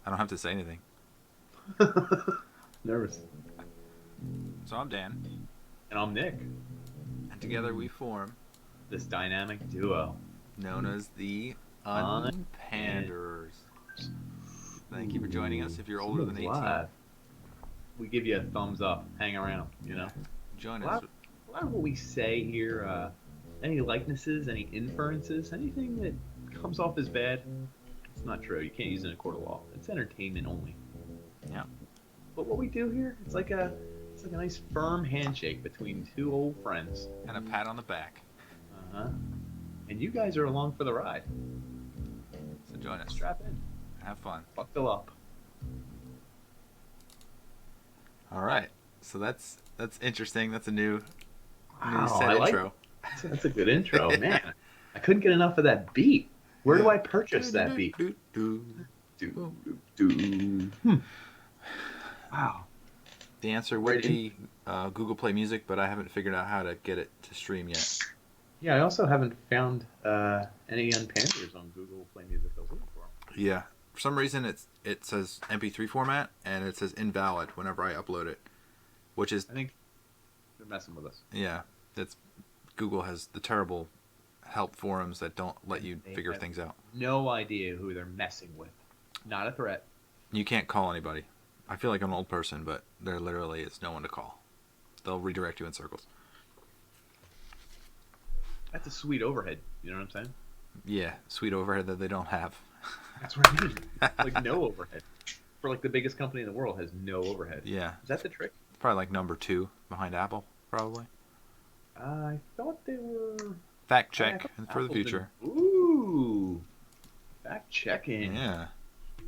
I don't have to say anything. Nervous. So I'm Dan, And I'm Nick. and together we form This dynamic duo. known as the On and Panderers. Thank you for joining us. If you're older than someone's 18, live. We give you a thumbs up. Hang around, you know. join A us. lot of what we say here, any likenesses, any inferences, anything that comes off as bad, it's not true. You can't use it in a court of law. It's entertainment only. Yeah. But what we do here, it's like a nice firm handshake between two old friends. And a pat on the back. Uh-huh. And you guys are along for the ride. So join us. Strap in. Have fun. Buckle up. All right. So that's interesting. That's a new Wow, set I like intro. That's a good intro, man. I couldn't get enough of that beat. Where do I purchase that beat? Do. Wow. The answer would be Google Play Music, but I haven't figured out how to get it to stream yet. Yeah, I also haven't found any unpanders on Google Play Music. I was looking for 'em. Yeah. For some reason, it says MP3 format, and it says invalid whenever I upload it, which is I think they're messing with us. yeah. That's Google has the terrible help forums that don't let you They figure have things out. No idea who they're messing with. Not a threat. You can't call anybody. I feel like I'm an old person, but there literally is no one to call. They'll redirect you in circles. That's a sweet overhead. You know what I'm saying? Yeah, sweet overhead that they don't have. That's what I mean. Like no overhead. For like the biggest company in the world has no overhead. Yeah, Is that the trick? it's probably like number 2 behind Apple, probably. I thought they were. Fact I check thought for the Apple's future. Ooh. Fact checking. Yeah.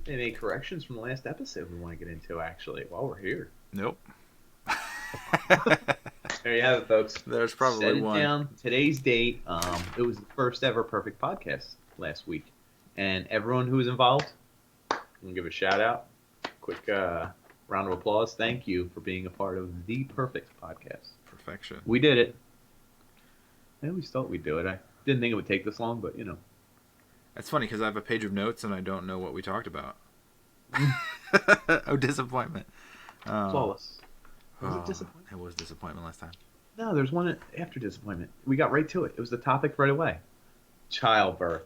They made corrections from the last episode we want to get into, actually, while we're here. Nope. There you have it, folks. There's Set probably it one. down. Today's date. It was the first ever perfect podcast last week, and everyone who was involved, I'm gonna give a shout out. Quick round of applause. Thank you for being a part of the perfect podcast. Perfection. We did it. I always thought we'd do it. I didn't think it would take this long, but you know. That's funny because I have a page of notes and I don't know what we talked about. Oh, disappointment. Flawless. Was it Oh, disappointment? it was disappointment last time. No, there's one after disappointment. We got right to it. It was the topic right away. Childbirth.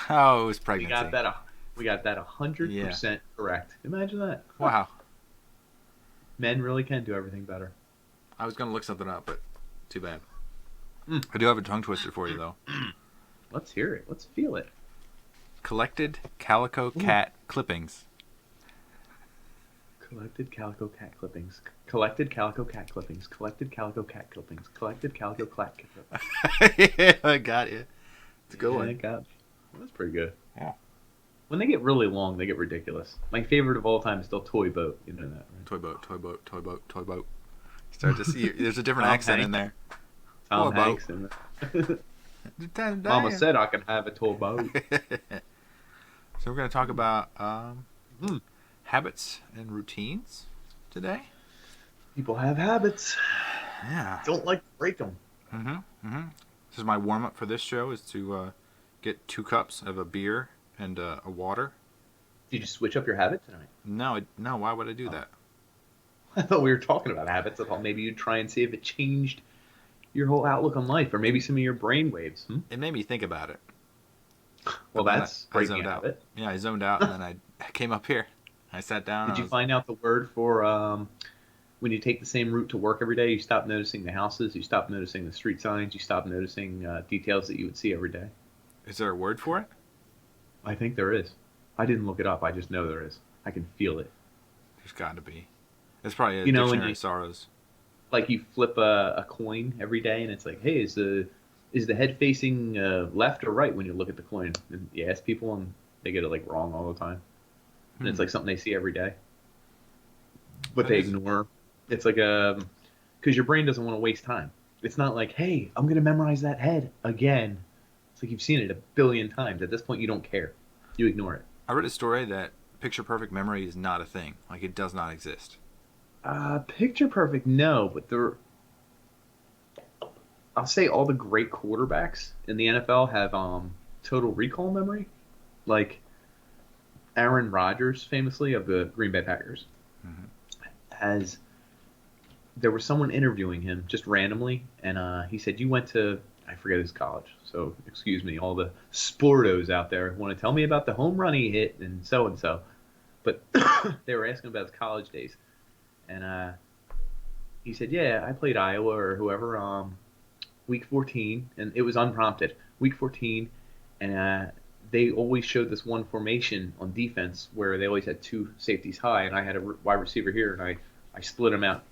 Oh, it was We pregnancy. got that. We got that 100% correct. Imagine that. Wow. Men really can do everything better. I was going to look something up, but too bad. Mm. I do have a tongue twister for you, though. Let's hear it. Let's feel it. Collected calico cat clippings. Collected calico cat clippings. Collected calico cat clippings. Collected calico cat clippings. Collected calico cat clippings. Yeah, I got you. It's a good one. That's pretty good. Yeah. When they get really long, they get ridiculous. My favorite of all time is still Toy Boat. You know that, right? Toy boat, toy boat, toy boat, toy boat. You start to see, there's a different Tom accent in Hanks. there. Tom Toy boat. Hanks. And Mama said I can have a toy boat. So we're going to talk about Hmm. habits and routines today. People have habits. Yeah. Don't like to break them. This is my warm up for this show: is to get 2 cups of a beer and a water. Did you switch up your habit tonight? No. Why would I do that? I thought we were talking about habits. I thought maybe you'd try and see if it changed your whole outlook on life, or maybe some of your brain waves. It made me think about it. Well, But then that's I breaking zoned a out. habit. Yeah, I zoned out, and then I came up here. I sat down. Did you find out the word for when you take the same route to work every day? You stop noticing the houses. You stop noticing the street signs. You stop noticing details that you would see every day. Is there a word for it? I think there is. I didn't look it up. I just know there is. I can feel it. There's got to be. It's probably a You know, when dictionary you- of sorrows. Like you flip a coin every day, and it's like, hey, is the head facing left or right when you look at the coin? And you ask people, and they get it like wrong all the time. And it's like something they see every day, but That they is- ignore. It's like because your brain doesn't want to waste time. It's not like, hey, I'm gonna memorize that head again. It's like you've seen it a billion times. At this point, you don't care. You ignore it. I read a story that picture perfect memory is not a thing. Like, it does not exist. Picture perfect, no, but I'll say all the great quarterbacks in the NFL have total recall memory. Like Aaron Rodgers, famously of the Green Bay Packers, Hmm. has there was someone interviewing him just randomly, and he said, "You went to I forget his college, so excuse me, all the sportos out there want to tell me about the home run he hit and so and so." But they were asking about his college days, and he said, "Yeah, I played Iowa or whoever, week 14, and it was unprompted. Week 14, and they always showed this one formation on defense where they always had two safeties high, and I had a wide receiver here, and I split him out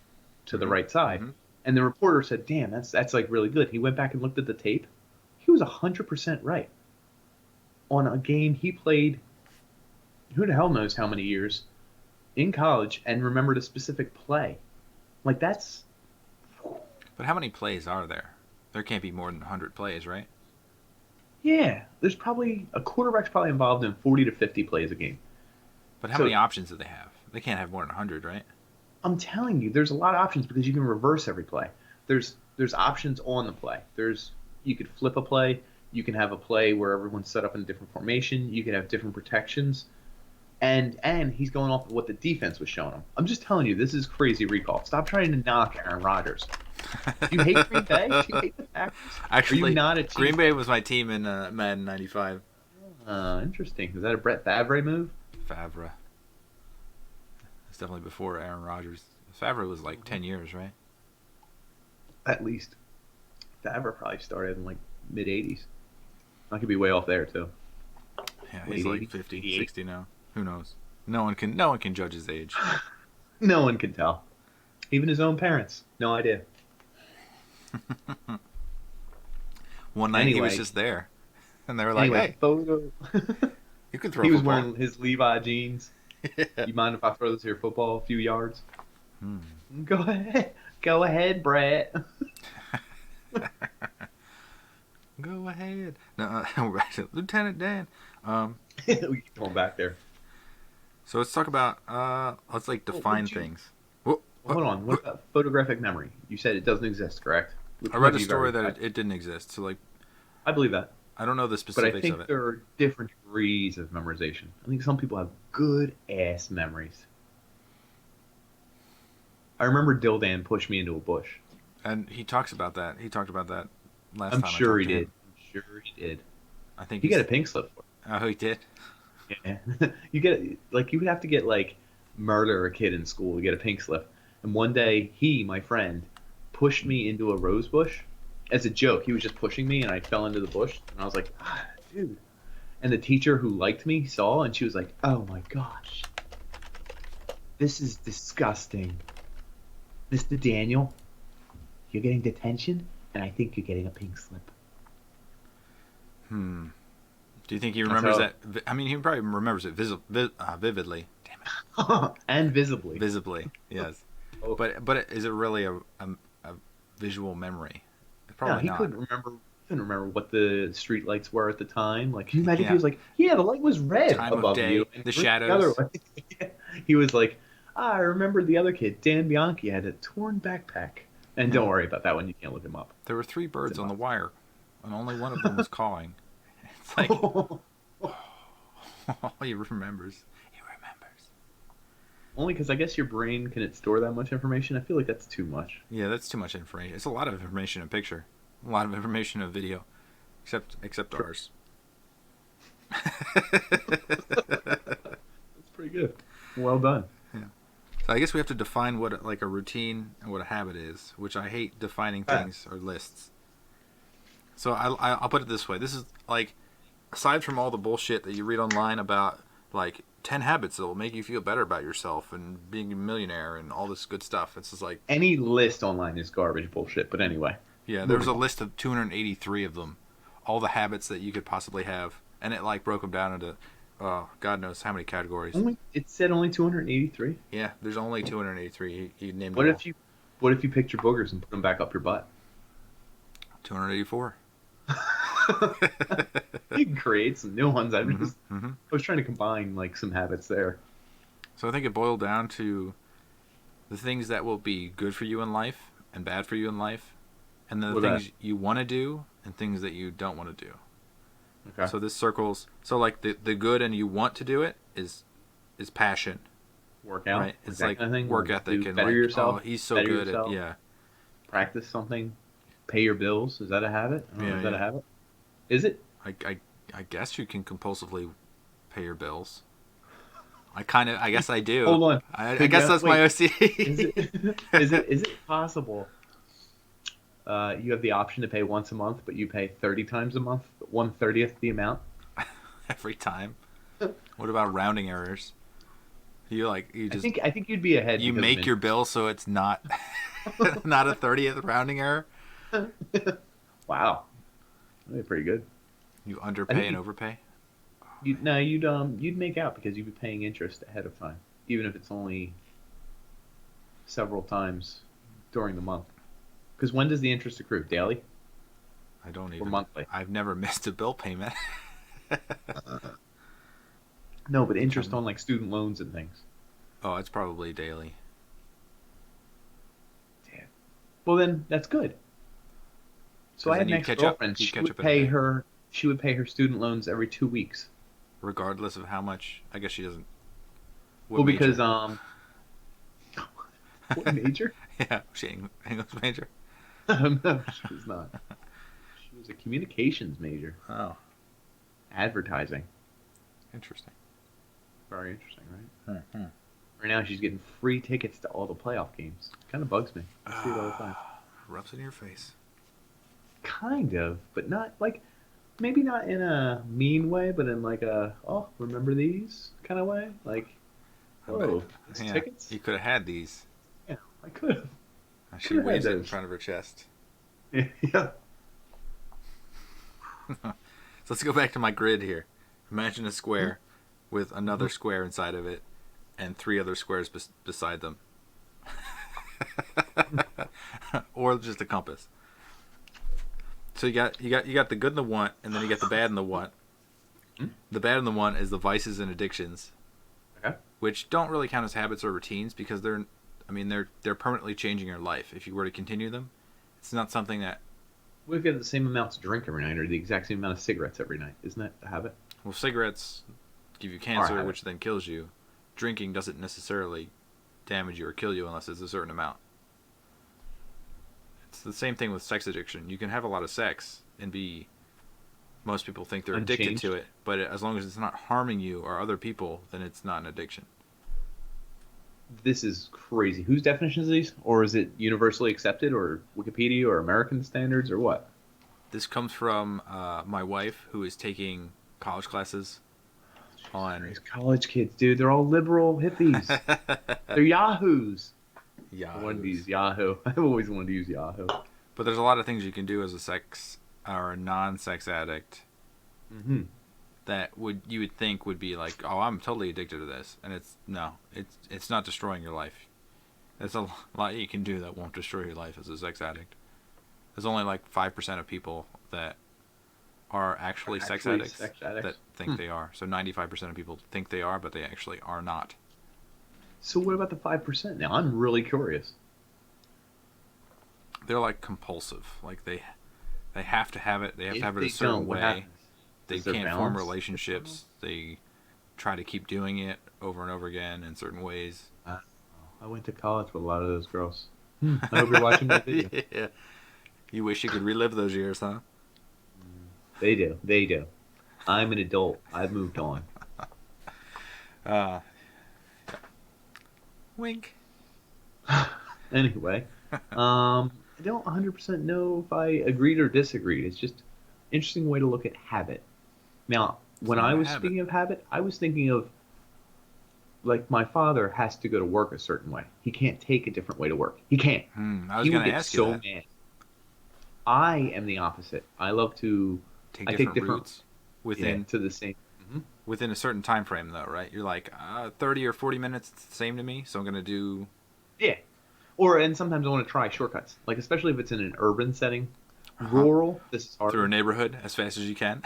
to the Hmm. right side." Hmm. And the reporter said, "Damn, that's like really good." He went back and looked at the tape. He was 100% right on a game he played. Who the hell knows how many years in college and remembered a specific play. Like that's But how many plays are there? There can't be more than 100 plays, right? yeah. There's probably a quarterback's probably involved in 40 to 50 plays a game. But how many So options do they have? They can't have more than 100, right? I'm telling you, there's a lot of options because you can reverse every play. There's options on the play. There's you could flip a play. You can have a play where everyone's set up in a different formation. You can have different protections. And he's going off of what the defense was showing him. I'm just telling you, this is crazy recall. Stop trying to knock Aaron Rodgers. Do you hate Green Bay? Do you hate the Packers? Are you Actually, not a Green Chiefs Bay fan? was my team in Madden 95. Interesting. Is that a Brett Favre move? Favre. It's definitely before Aaron Rodgers. Favre was like 10 years, right? At least. Favre probably started in like mid 80s. I could be way off there too. Yeah, he's Late like 80s, 50, 88. 60 now. Who knows? No one can judge his age. No one can tell. Even his own parents. No idea. One night he was Anyway, just there, and they were like, anyway, "Hey, photo. you can throw a He was football." wearing his Levi jeans. Yeah. You mind if I throw this here football a few yards? Hmm. Go ahead. Go ahead, Brett. Go ahead. No, we're back to Lieutenant Dan. Um, We keep going back there. so let's talk about let's like Well, define things. Whoa, hold on. What about photographic memory? You said it doesn't exist, correct? Which I might read a be story very. that it didn't exist. So like, I believe that. I don't know the But I specifics of think it. there are different degrees of memorization. I think some people have good ass memories. I remember Dildan pushed me into a bush. And he talks about that. He talked about that last I'm time I sure talked he to did. him. I'm sure he did. I think He got he's. a pink slip for Oh, he did. it. Yeah. You get like you would have to get like murder a kid in school to get a pink slip. And one day he, my friend, pushed me into a rose bush as a joke. He was just pushing me and I fell into the bush and I was like, ah, dude. And the teacher who liked me saw and she was like, "Oh my gosh. This is disgusting. Mr. Daniel, you're getting detention, and I think you're getting a pink slip." Hmm. Do you think he That's remembers how, that? I mean, he probably remembers it vividly. Damn it. and visibly. Visibly, yes. Oh, But is it really a visual memory? no, Probably he not. couldn't remember. He couldn't remember what the street lights were at the time. Like, can you imagine if he Yeah. was like, "Yeah, the light was red Time of above you, day, and the green the other shadows. way." Yeah. He was like, "I remember the other kid, Dan Bianchi, had a torn backpack." And Yeah. don't worry about that one. You can't look him up. There were three It's birds on the impossible. wire, and only one of them was calling. It's like, oh, he remembers. He remembers. Only because I guess your brain can it store that much information. I feel like that's too much. Yeah, that's too much information. It's a lot of information in picture, a lot of information in video, except True. ours. That's pretty good. Well done. Yeah. So I guess we have to define what like a routine and what a habit is, which I hate defining Ah, things or lists. So I'll put it this way: this is like, aside from all the bullshit that you read online about like 10 habits that will make you feel better about yourself and being a millionaire and all this good stuff. It's just like, any list online is garbage bullshit. But anyway, yeah, there was moving a on. list of 283 of them, all the habits that you could possibly have, and it like broke them down into, God knows how many categories. Only it said only 283. Yeah, there's only 283. He named What them all. if you what if you picked your boogers and put them back up your butt? 284. You can create some new ones. Hmm. Hmm. I was trying to combine like some habits there. So I think it boiled down to the things that will be good for you in life and bad for you in life, and then the What that? things you want to do and things that you don't want to do. Okay. So this circles. So like the good and you want to do it is passion, Work out. right? It's that like kind of thing. work Like, ethic do and better like, yourself. oh, he's so Better good at, yourself. yeah. Practice something. Pay your bills. Is that a habit? I don't know. Yeah, Is that a yeah. habit? Is it? I guess you can compulsively pay your bills. I guess I do. Hold on. I guess that's my Wait. Is it? OCD. Is it possible? You have the option to pay once a month, but you pay 30 times a month, 1/30th the amount. Every time. What about rounding errors? You just I think you'd be ahead you because of make your bill so it's not not a 30th rounding error. Wow, that'd be pretty good. You I underpay think and overpay. you'd make out because you'd be paying interest ahead of time, even if it's only several times during the month. Because when does the interest accrue? Daily I don't or even. monthly? I've never missed a bill payment. No, but interest on like student loans and things. Oh, it's probably daily. Damn. Well, then that's good. So I had Then an you catch up. ex-girlfriend. You catch up in a day, She would pay her student loans every 2 weeks. regardless of how much. I guess she doesn't. What Well, major? because what major? Yeah, she English major. No, she was not. She was a communications major. Oh, Advertising. interesting. Very interesting, right? Hmm. Right now, she's getting free tickets to all the playoff games. Kind of bugs me. I see it all the time. Rubs in your face. Kind of, but not like maybe not in a mean way, but in like a oh, remember these kind of way. Like, whoa, these Yeah, tickets? you could have had these. Yeah, I could have. She Could've had waves it in those. front of her chest. Yeah. So let's go back to my grid here. Imagine a square with another square inside of it and 3 other squares beside them. Or just a compass. So you got the good and the want, and then you got the bad and the want. The bad and the want is the vices and addictions, Okay. which don't really count as habits or routines because they're permanently changing your life. If you were to continue them, it's not something that. We've got the same amount to drink every night, or the exact same amount of cigarettes every night. Isn't that a habit? Well, cigarettes give you Or a cancer, habit. which then kills you. Drinking doesn't necessarily damage you or kill you unless it's a certain amount. It's the same thing with sex addiction. You can have a lot of sex and be. Most people think they're addicted Unchanged. to it, but as long as it's not harming you or other people, then it's not an addiction. This is crazy. Whose definition is these? Or is it universally accepted, or Wikipedia, or American standards, or what? This comes from my wife, who is taking college classes on. These college kids, dude, they're all liberal hippies. They're yahoos. Yeah. I wanted to use Yahoo. I've always wanted to use Yahoo. But there's a lot of things you can do as a sex or a non-sex addict Mm-hmm. that you would think would be like, oh, I'm totally addicted to this, and it's not destroying your life. There's a lot you can do that won't destroy your life as a sex addict. There's only like 5% of people that are actually sex addicts that think they are. So 95% of people think they are, but they actually are not. So what about the 5% now? I'm really curious. They're like compulsive. Like they have to have it. They have to have it a If they certain don't, what way. happens? They Is there can't form balance? relationships. They try to keep doing it over and over again in certain ways. I went to college with a lot of those girls. I hope you're watching my video. Yeah. You wish you could relive those years, huh? They do. They do. I'm an adult. I've moved on. Wink. Anyway, I don't 100% know if I agreed or disagreed. It's just interesting way to look at habit. Now, when not I a was habit. speaking of habit, I was thinking of like my father has to go to work a certain way. He can't take a different way to work. He can't. I was He would going to get ask so you that. mad. I am the opposite. I love to Take I different take different routes within to the same. within a certain time frame, though, right? You're like 30 or 40 minutes. It's the same to me, so I'm going to do. Yeah. And sometimes I want to try shortcuts, like especially if it's in an urban setting. Rural, this is hard. Through a neighborhood as fast as you can.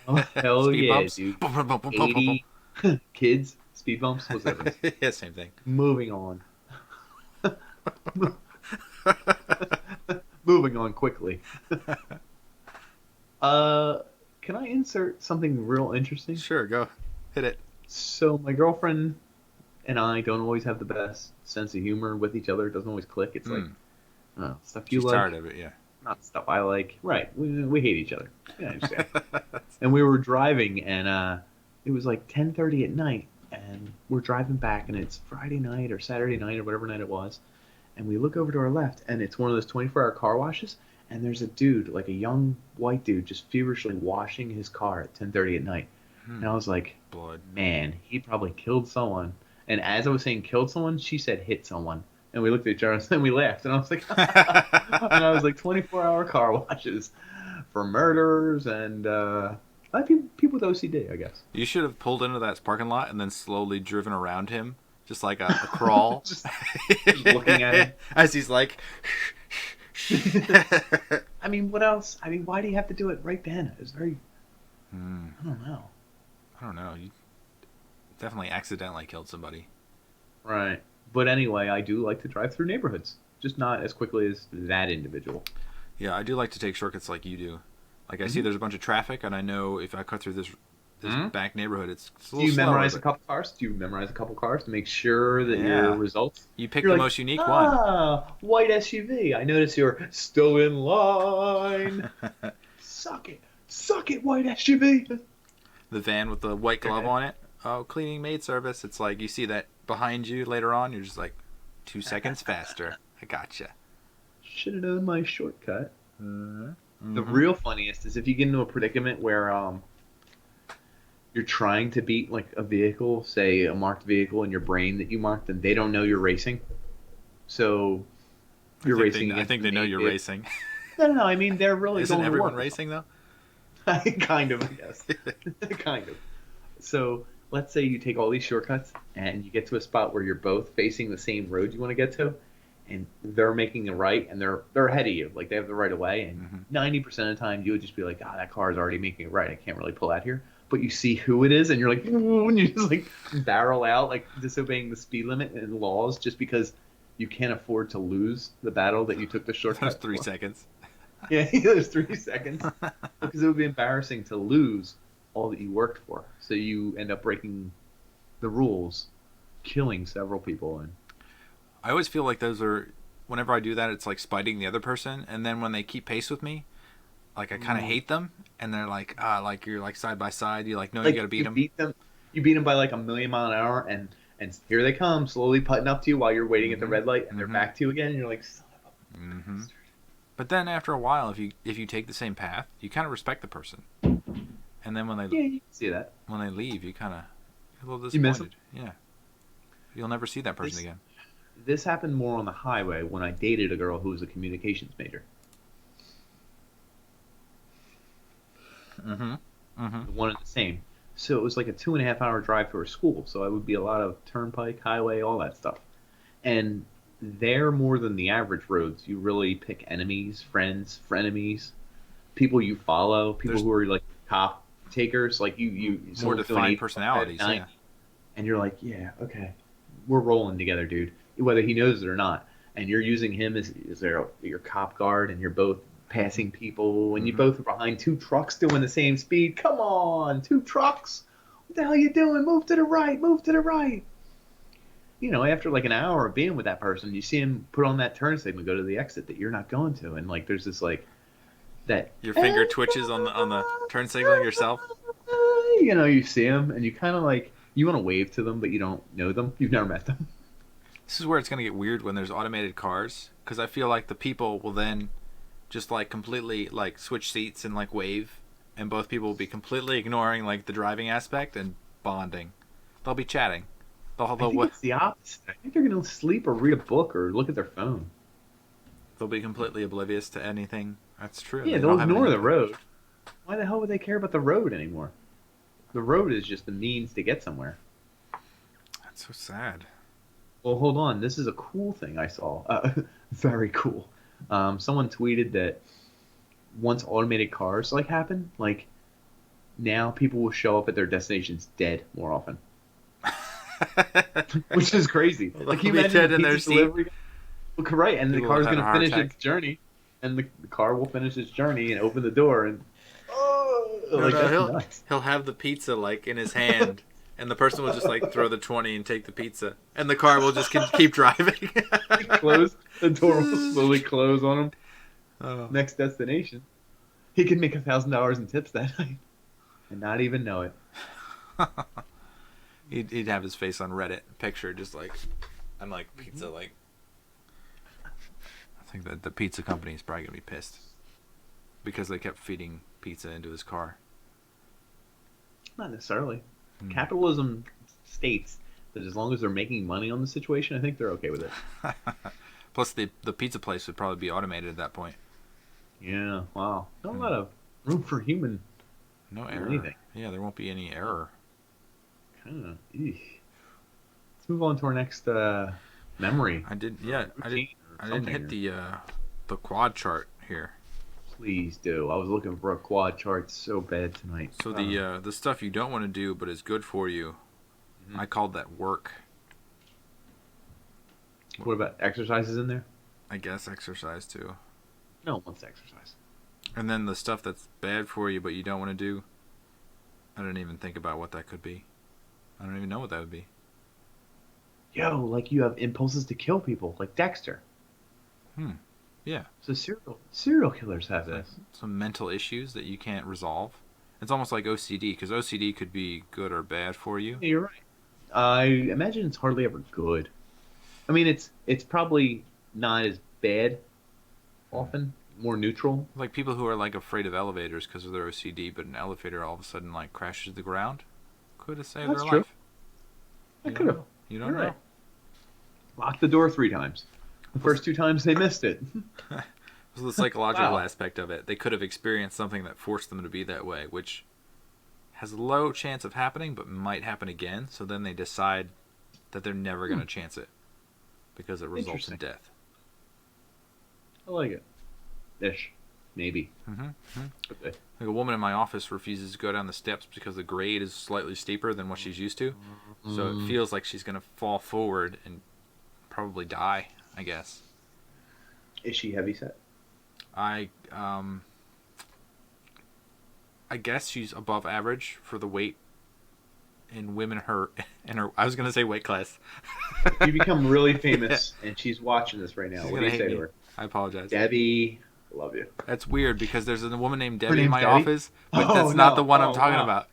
Oh, hell Speed yeah, bumps. dude. Bum, bum, bum, bum, bum, 80 kids, speed bumps, what's that? Yeah, same thing. Moving on. Moving on quickly. Can I insert something real interesting? Sure, go hit it. So my girlfriend and I don't always have the best sense of humor with each other. It doesn't always click. It's like stuff you She's like, tired of it, yeah. not stuff I like. Right. We hate each other. Yeah, I understand. And we were driving, and it was like 10:30 at night, and we're driving back, and it's Friday night or Saturday night or whatever night it was, and we look over to our left, and it's one of those 24-hour car washes, and there's a dude, like a young white dude, just feverishly washing his car at 10:30 at night. And I was like, Blood. man, he probably killed someone. And as I was saying killed someone, she said hit someone. And we looked at each other and we laughed. And I was like, and I was like, 24-hour car washes for murderers and people with OCD, I guess. You should have pulled into that parking lot and then slowly driven around him, just like a crawl. just looking at him. As he's like... I mean, what else? I mean, why do you have to do it right then? It was very... I don't know. You definitely accidentally killed somebody. Right. But anyway, I do like to drive through neighborhoods. Just not as quickly as that individual. Yeah, I do like to take shortcuts like you do. Like, I see there's a bunch of traffic, and I know if I cut through this back neighborhood, it's a little Do you slower, memorize a couple cars? Do you memorize a couple cars to make sure that your results... You pick You're the like, most unique one. White SUV. I notice you're still in line. Suck it, white SUV. The van with the white glove on it. Oh, cleaning maid service. It's like you see that behind you later on. You're just like 2 seconds faster. I gotcha. Should have known my shortcut. The real funniest is if you get into a predicament where you're trying to beat like a vehicle, say a marked vehicle in your brain that you marked, and they don't know you're racing. So you're racing. I think they know you're racing. No. I mean, they're really Isn't going everyone to work. racing though? Kind of, I guess. Kind of. So let's say you take all these shortcuts and you get to a spot where you're both facing the same road you want to get to, and they're making a right and they're ahead of you, like they have the right of way, and 90% of the time you would just be like, that car is already making a right, I can't really pull out here. But you see who it is and you're like, ooh, and you just like barrel out, like disobeying the speed limit and laws just because you can't afford to lose the battle that you took the shortcut. Those 3 seconds. Yeah, there's 3 seconds. Because it would be embarrassing to lose all that you worked for. So you end up breaking the rules, killing several people. And I always feel like those are, whenever I do that, it's like spiting the other person. And then when they keep pace with me, like I kind of hate them. And they're like, like you're like side by side. You like, no, you got to beat them. You beat them by like a million mile an hour. And here they come, slowly putting up to you while you're waiting at the red light. And they're back to you again. And you're like, son of a bastard. But then after a while, if you take the same path, you kind of respect the person. And then when they you can see that. When they leave, you kind of a little disappointed. You miss them? Yeah. You'll never see that person again. This happened more on the highway when I dated a girl who was a communications major. One and the same. So it was like a 2.5 hour drive to her school. So it would be a lot of turnpike, highway, all that stuff. And there, more than the average roads, you really pick enemies, friends, frenemies, people you follow, people who are like top takers, like you more defined personalities, yeah. And you're like, yeah, okay, we're rolling together, dude, whether he knows it or not. And you're using him as your cop guard, and you're both passing people, and you both are behind 2 trucks doing the same speed. Come on, 2 trucks, what the hell are you doing? Move to the right, move to the right. You know, after like an hour of being with that person, you see him put on that turn signal, go to the exit that you're not going to, and like there's this like that your finger twitches on the turn signal yourself. You know, you see them and you kind of like you want to wave to them, but you don't know them. You've never met them. This is where it's gonna get weird when there's automated cars, because I feel like the people will then just like completely like switch seats and like wave, and both people will be completely ignoring like the driving aspect and bonding. They'll be chatting. I think it's the opposite. I think they're going to sleep or read a book or look at their phone. They'll be completely oblivious to anything. That's true. Yeah, they'll ignore the road. Why the hell would they care about the road anymore? The road is just the means to get somewhere. That's so sad. Well, hold on. This is a cool thing I saw. Very cool. Someone tweeted that once automated cars like happen, like now people will show up at their destinations dead more often. Which is crazy. Like you imagine in their delivery, right? And the car's going to finish its journey, and the car will finish its journey and open the door, and No, Like no, that's he'll nuts. he'll have the pizza like in his hand, and the person will just like throw the 20 and take the pizza, and the car will just keep driving. Close. The door will slowly close on him. Oh. Next destination. He could make $1,000 in tips that night and not even know it. He'd have his face on Reddit picture just like, I'm like pizza like. I think that the pizza company is probably gonna be pissed because they kept feeding pizza into his car. Not necessarily. Capitalism states that as long as they're making money on the situation, I think they're okay with it. Plus, the pizza place would probably be automated at that point. Yeah, wow. Not a lot of room for human. No error. Anything. Yeah, there won't be any error. Kind of. Let's move on to our next memory. I didn't hit the quad chart here. Please do. I was looking for a quad chart so bad tonight. So the stuff you don't want to do but is good for you, I called that work. What about exercises in there? I guess exercise too. No one wants to exercise. And then the stuff that's bad for you but you don't want to do, I didn't even think about what that could be. I don't even know what that would be. Yo, like you have impulses to kill people, like Dexter. Yeah. So serial killers have this. Some mental issues that you can't resolve. It's almost like OCD, because OCD could be good or bad for you. Yeah, you're right. I imagine it's hardly ever good. I mean, it's probably not as bad. Often more neutral. Like people who are like afraid of elevators because of their OCD, but an elevator all of a sudden like crashes to the ground. Could have saved their life. It could have. You don't know. Right. Lock the door 3 times. The first 2 times they missed it. So the psychological aspect of it, they could have experienced something that forced them to be that way, which has a low chance of happening, but might happen again. So then they decide that they're never going to chance it because it results in death. I like it. Ish. Maybe. Like a woman in my office refuses to go down the steps because the grade is slightly steeper than what she's used to. So it feels like she's going to fall forward and probably die, I guess. Is she heavyset? I guess she's above average for the weight in women in her I was going to say weight class. You become really famous and she's watching this right now. What do you say to her? I apologize. Debbie, I love you. That's weird because there's a woman named Debbie in my office, but that's not the one I'm talking about.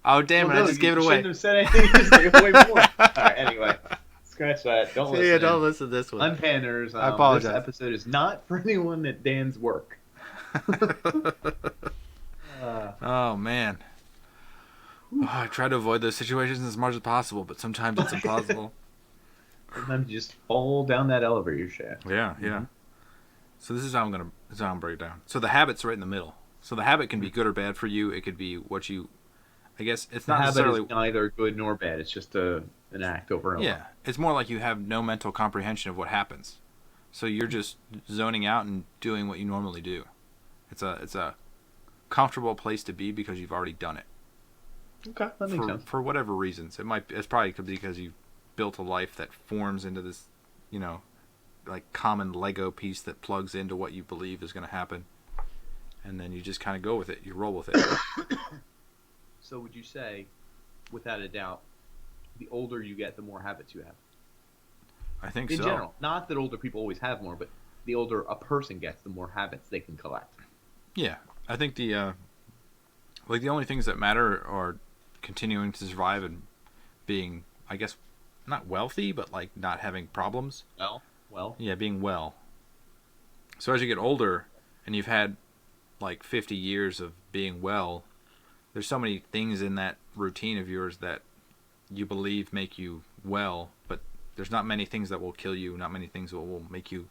Oh, damn it, I just gave it away. You shouldn't have said anything. You just gave away more. Alright, anyway. Scratch that. Don't listen. Yeah, don't listen to this one. Unpanders. I apologize. This episode is not for anyone at Dan's work. Oh, man. I try to avoid those situations as much as possible, but sometimes it's impossible. Sometimes you just fall down that elevator shaft. Yeah. So this is how I'm gonna break it down. So the habit's right in the middle. So the habit can be good or bad for you. It could be what you, I guess it's not necessarily. The habit is neither good nor bad. It's just an act over and over. Yeah, it's more like you have no mental comprehension of what happens. So you're just zoning out and doing what you normally do. It's a comfortable place to be because you've already done it. Okay, that makes sense. For whatever reasons, it's probably because you've built a life that forms into this, like common Lego piece that plugs into what you believe is going to happen, and then you just kind of go with it. You roll with it. So would you say, without a doubt, the older you get, the more habits you have? I think so. In general, not that older people always have more, but the older a person gets, the more habits they can collect. Yeah, I think the only things that matter are continuing to survive and being, I guess, not wealthy, but like not having problems. Well. Yeah, being well. So as you get older and you've had like 50 years of being well, there's so many things in that routine of yours that you believe make you well, but there's not many things that will kill you, not many things that will make you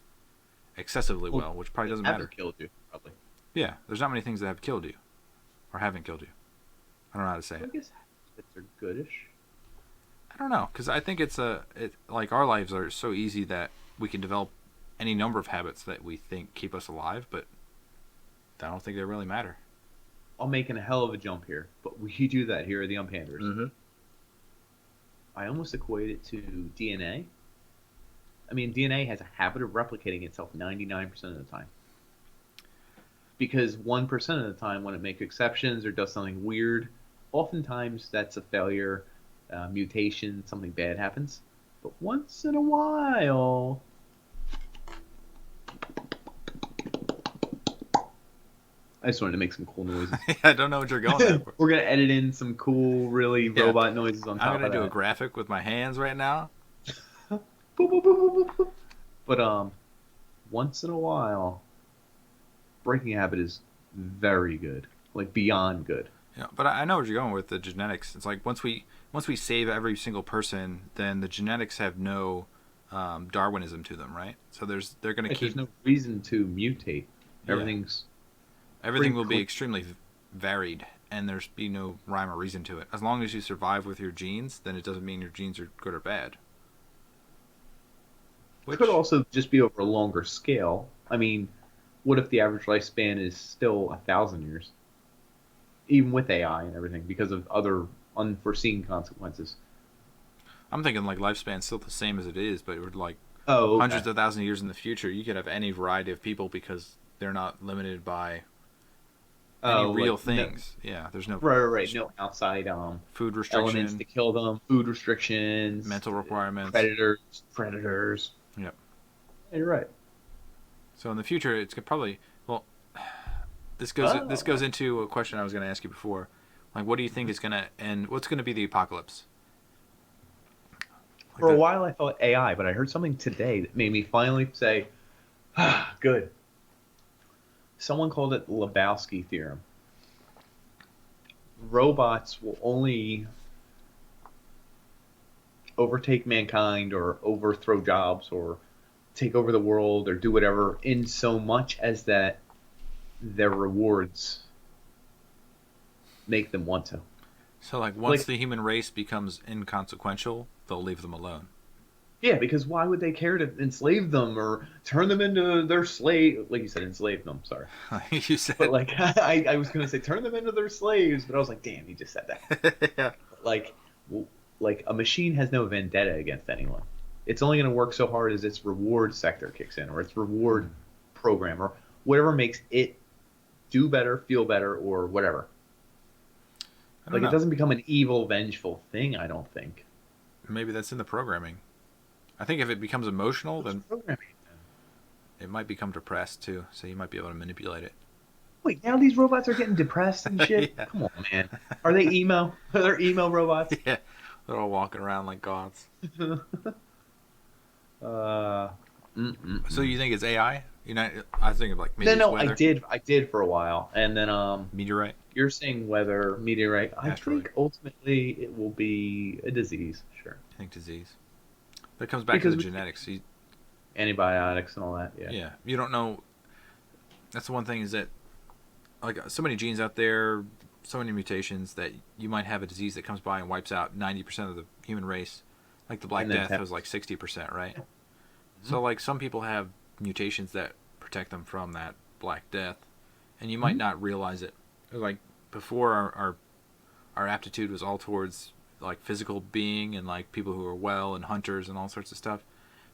excessively well, which probably doesn't matter. Killed you, probably. Yeah, there's not many things that have killed you or haven't killed you. I don't know how to say it. I guess habits are goodish. I don't know, because I think like our lives are so easy that we can develop any number of habits that we think keep us alive, but I don't think they really matter. I'm making a hell of a jump here, but we do that here at the Unpanders. Mm-hmm. I almost equate it to DNA. I mean, DNA has a habit of replicating itself 99% of the time. because 1% of the time when it makes exceptions or does something weird, oftentimes that's a failure, mutation, something bad happens. But once in a while, I just wanted to make some cool noises. I don't know what you're going there for. We're gonna edit in some cool, really Yeah. robot noises on top I'm of gonna do a that. graphic with my hands right now. Boop, boop, boop, boop, boop, boop. But once in a while, breaking habit is very good, like beyond good. Yeah, but I know where you're going with the genetics. It's like once we save every single person, then the genetics have no Darwinism to them, right? So they're going to Like, keep there's no reason to mutate. yeah. Everything's Everything will be clean. extremely varied, and there's be no rhyme or reason to it. As long as you survive with your genes, then it doesn't mean your genes are good or bad. Which Could also just be over a longer scale. I mean, what if the average lifespan is still 1,000 years, even with AI and everything, because of other unforeseen consequences? I'm thinking like lifespan's still the same as it is, but we're like Oh, okay. hundreds of thousands of years in the future, you could have any variety of people because they're not limited by any Oh, real like no, things. Yeah, there's no right. No outside food elements restriction, to kill them, food restrictions, mental requirements. predators. Yep. Yeah, you're right. So in the future, it's probably well. This goes Oh, into a question I was going to ask you before. Like, what do you think is going to end? What's going to be the apocalypse? Like for a the while I thought AI, but I heard something today that made me finally say, ah, good. Someone called it the Lebowski theorem. Robots will only overtake mankind or overthrow jobs or take over the world or do whatever in so much as that their rewards make them want to. so like once Like, the human race becomes inconsequential, they'll leave them alone. yeah, because why would they care to enslave them or turn them into their slave? Like you said, enslave them. Sorry, Like you but said. like I was gonna say turn them into their slaves, but I was like, damn, you just said that. Yeah. Like, like a machine has no vendetta against anyone. It's only going to work so hard as its reward sector kicks in, or its reward program, or whatever makes it do better, feel better, or whatever. I don't Like, it know. doesn't become an evil, vengeful thing. I don't think. Maybe that's in the programming. I think if it becomes emotional, What's then programming? it might become depressed too. So you might be able to manipulate it. Wait, now these robots are getting depressed and shit. Yeah. Come on, man. Are they emo? Are they emo robots? Yeah. They're all walking around like gods. uh, So mm-mm-mm. you think it's AI? I think of like maybe No, it's no, I weather, did. I did for a while, and then meteorite, you're saying weather, meteorite. I asteroid. think ultimately it will be a disease, sure. I think disease. That comes back to Because the we genetics. antibiotics and all that, yeah. Yeah, you don't know. That's the one thing is that like so many genes out there, so many mutations that you might have a disease that comes by and wipes out 90% of the human race. Like the Black And then Death was like 60%, right? Mhm. So like some people have mutations that protect them from that Black Death, and you might not realize it. Like before, our aptitude was all towards like physical being and like people who are well and hunters and all sorts of stuff.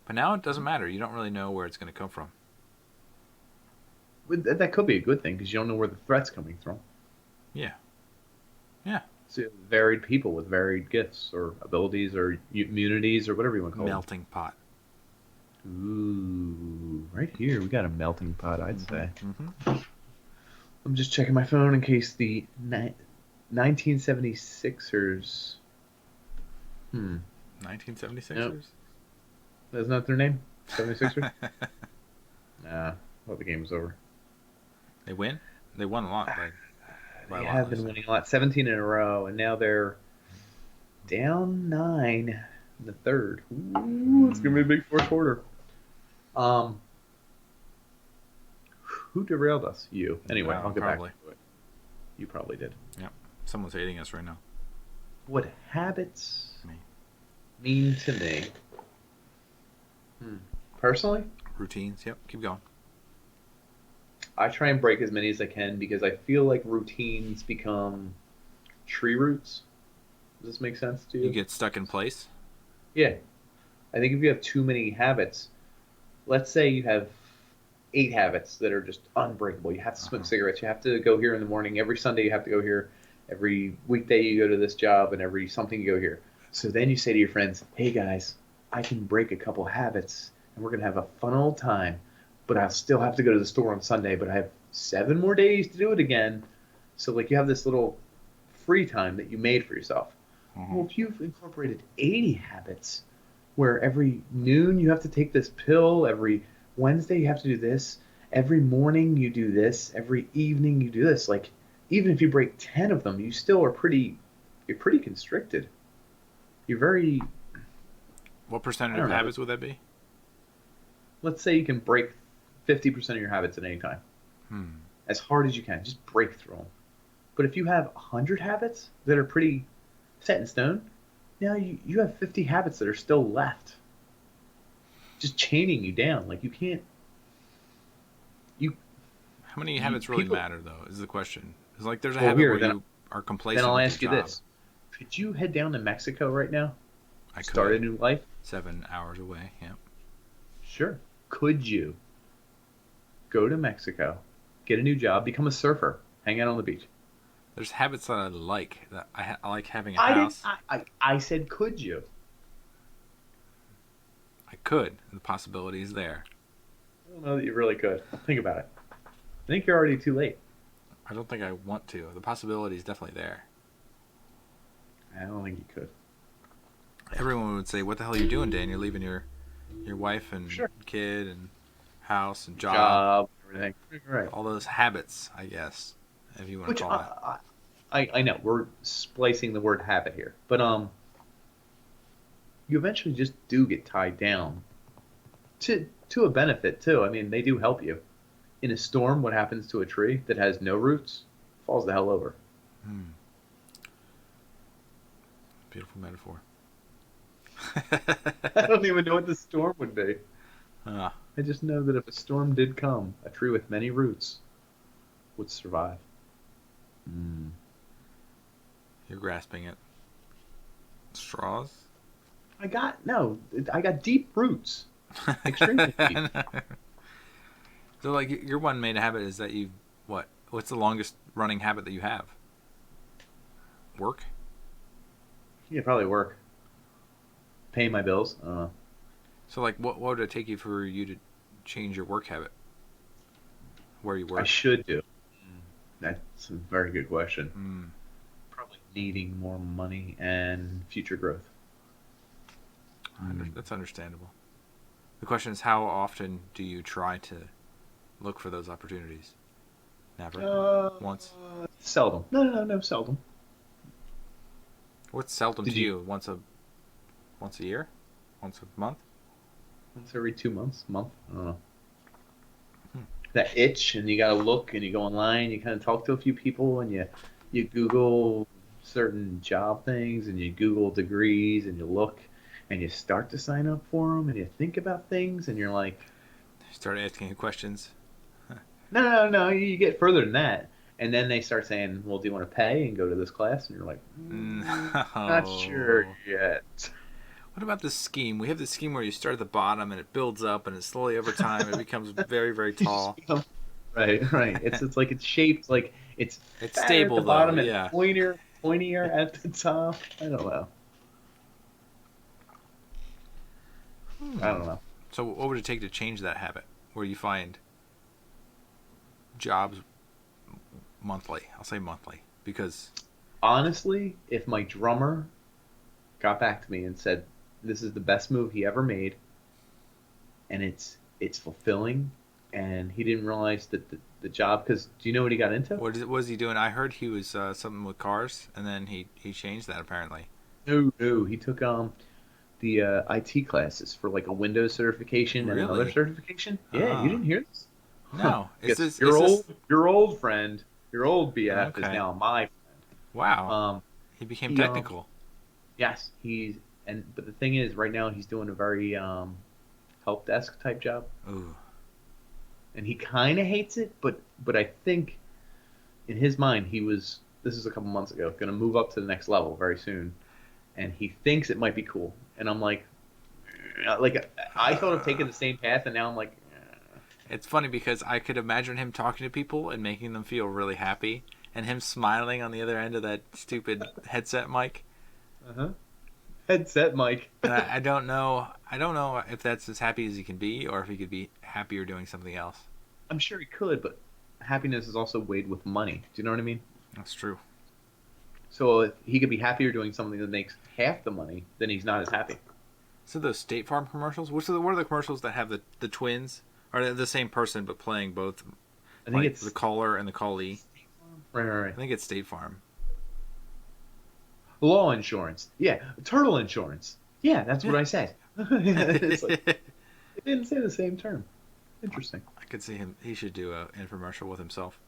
But now it doesn't matter. You don't really know where it's going to come from. But that could be a good thing because you don't know where the threat's coming from. Yeah, yeah. So varied people with varied gifts or abilities or immunities or whatever you want to call them. Melting pot. Ooh, right here we got a melting pot, I'd say. Mm-hmm. I'm just checking my phone in case the 1976ers. 1976ers. Nope, that's not their name. 76ers. Nah, I thought the game was over. They win. They won a lot by They a lot. have been winning a lot, 17 in a row, and now they're down 9 in the third. Ooh, it's gonna be a big fourth quarter. Um, who derailed us? You. Anyway, I'll get Probably. back to it. You probably did. Yep. Someone's hating us right now. What habits Me. mean to me? Personally, Routines. Yep. Keep going. I try and break as many as I can because I feel like routines become tree roots. Does this make sense to You you? get stuck in place. Yeah. I think if you have too many habits, let's say you have 8 habits that are just unbreakable. You have to smoke cigarettes. You have to go here in the morning. Every Sunday you have to go here. Every weekday you go to this job, and every something you go here. So then you say to your friends, hey guys, I can break a couple habits and we're going to have a fun old time, but I'll still have to go to the store on Sunday, but I have 7 more days to do it again. So like you have this little free time that you made for yourself. Well, if you've incorporated 80 habits where every noon you have to take this pill, every Wednesday you have to do this, every morning you do this, every evening you do this, like even if you break 10 of them, you still are you're pretty constricted. You're very. What percentage of habits would that be? Let's say you can break 50% of your habits at any time. As hard as you can. Just break through them. But if you have 100 habits that are pretty set in stone, now you have 50 habits that are still left. Just chaining you down. Like you can't. How many habits really matter, though, is the question. It's like there's a habit where you are complacent. Then I'll with ask you your job. this. Could you head down to Mexico right now? I could. Start a new life? 7 hours away, yeah. Sure. Could you go to Mexico, get a new job, become a surfer, hang out on the beach? There's habits that I like. That I like having a house. I said, could you? I could. The possibility is there. I don't know that you really could. Think about it. I think you're already too late. I don't think I want to. The possibility is definitely there. I don't think you could. Everyone would say, "What the hell are you doing, Dan? You're leaving your wife and kid and house and job, everything, right? All those habits, I guess, if you want to call that." I know we're splicing the word habit here, but you eventually just do get tied down to a benefit too. I mean, they do help you. In a storm, what happens to a tree that has no roots? Falls the hell over. Beautiful metaphor. I don't even know what the storm would be. I just know that if a storm did come, a tree with many roots would survive. You're grasping it. Straws? I got deep roots. Extremely deep. So, like, your one main habit is that what's the longest running habit that you have? Work? Yeah, probably work. Paying my bills. So, like, what would it take you for you to change your work habit? Where you work? I should do. That's a very good question. Probably needing more money and future growth. That's understandable. The question is, how often do you try to look for those opportunities? Never? Once? Seldom. No, seldom. What's seldom to you? Once a year? Once a month? Once every 2 months, month. I don't know. That itch, and you gotta look, and you go online, you kind of talk to a few people, and you Google certain job things, and you Google degrees, and you look, and you start to sign up for them, and you think about things, and you're like... Start asking questions. No, you get further than that. And then they start saying, well, do you want to pay and go to this class? And you're like, not sure yet. What about this scheme? We have this scheme where you start at the bottom and it builds up, and it slowly over time it becomes very, very tall. Right. It's like it's shaped like it's stable at the bottom, though, and yeah. pointier at the top. I don't know. So what would it take to change that habit where you find jobs monthly? I'll say monthly because honestly, if my drummer got back to me and said this is the best move he ever made and it's fulfilling, and he didn't realize that the job, because do you know what he got into? What was he doing? I heard he was something with cars, and then he changed that apparently. No, he took the IT classes for like a Windows certification and another certification. Yeah, you didn't hear this? No. Your old friend, your old BF is now my friend. Wow. He became technical. Yes, but the thing is, right now he's doing a very help desk type job. Ooh. And he kind of hates it, but I think in his mind this is a couple months ago, going to move up to the next level very soon, and he thinks it might be cool. And I'm like I thought of taking the same path, and now I'm like, It's funny because I could imagine him talking to people and making them feel really happy, and him smiling on the other end of that stupid headset mic. Uh-huh. Headset mic. And I don't know. I don't know if that's as happy as he can be, or if he could be happier doing something else. I'm sure he could, but happiness is also weighed with money. Do you know what I mean? That's true. So if he could be happier doing something that makes half the money, then he's not as happy. So those State Farm commercials. What are the commercials that have the twins? Or they're the same person but playing both? I think it's the caller and the callee. right. I think it's State Farm. Law insurance. Yeah, turtle insurance. Yeah, that's what I said. It's like, it didn't say the same term. Interesting. I could see him. He should do an infomercial with himself.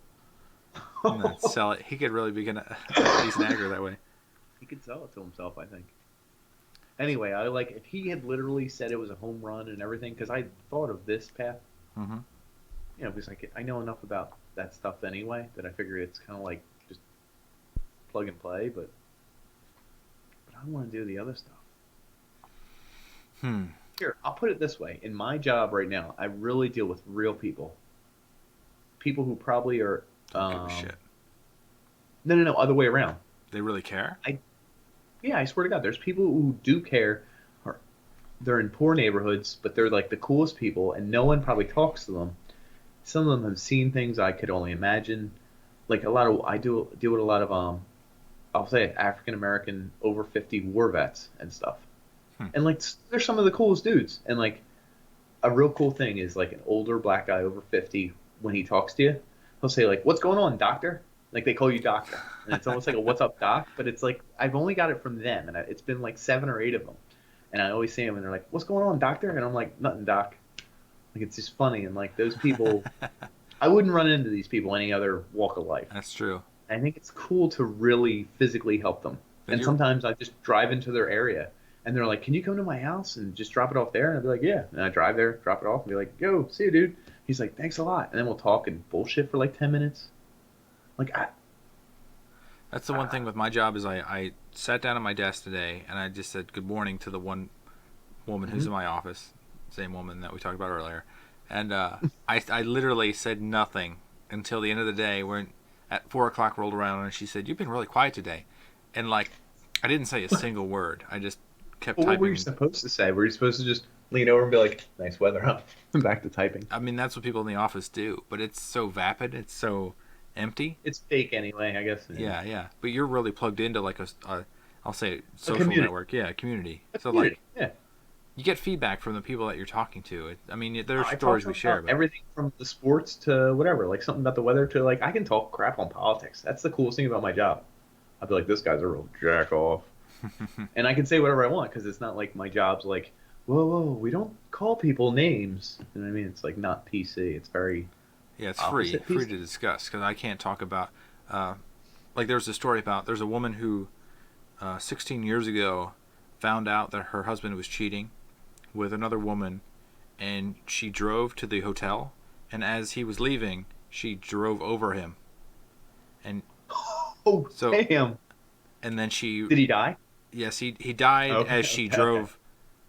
And then sell it. He could really begin a decent actor that way. He could sell it to himself, I think. Anyway, I like if he had literally said it was a home run and everything, because I thought of this path. Mm-hmm. You know, because I know enough about that stuff anyway that I figure it's kind of like just plug and play, but I want to do the other stuff. Here, I'll put it this way. In my job right now, I really deal with real people. People who probably are... Don't give a shit. No, other way around. They really care? Yeah, I swear to God, there's people who do care. They're in poor neighborhoods, but they're like the coolest people, and no one probably talks to them. Some of them have seen things I could only imagine. Like I deal with a lot of I'll say African American over 50 war vets and stuff. And like they're some of the coolest dudes. And like a real cool thing is like an older black guy over 50 when he talks to you, he'll say like, "What's going on, doctor?" Like they call you doctor, and it's almost like a "What's up, doc?" But it's like I've only got it from them, and it's been like 7 or 8 of them. And I always see them, and they're like, "What's going on, doctor?" And I'm like, "Nothing, doc." Like it's just funny, and like those people, I wouldn't run into these people any other walk of life. That's true. I think it's cool to really physically help them. And sometimes I just drive into their area, and they're like, "Can you come to my house and just drop it off there?" And I'd be like, "Yeah." And I drive there, drop it off, and be like, "Yo, see you, dude." He's like, "Thanks a lot." And then we'll talk and bullshit for like 10 minutes. That's the one thing with my job is I sat down at my desk today and I just said good morning to the one woman who's in my office, same woman that we talked about earlier, and I literally said nothing until the end of the day when at 4 o'clock rolled around and she said, "You've been really quiet today," and like I didn't say a single word. I just kept typing. What were you supposed to say? Were you supposed to just lean over and be like, "Nice weather, huh?" And back to typing. I mean, that's what people in the office do, but it's so vapid, it's so empty. It's fake anyway, I guess. Yeah. But you're really plugged into like I'll say social network. Yeah, community. So like, you get feedback from the people that you're talking to. I mean, there's stories we share. But everything from the sports to whatever, like something about the weather to like I can talk crap on politics. That's the coolest thing about my job. I'd be like, this guy's a real jack off. And I can say whatever I want because it's not like my job's like, whoa, we don't call people names. You know what I mean? It's like not PC. It's very... Yeah, it's free to discuss because I can't talk about... like there's a story about... There's a woman who 16 years ago found out that her husband was cheating with another woman, and she drove to the hotel, and as he was leaving, she drove over him. And damn. And then she... Did he die? Yes, he died as she drove...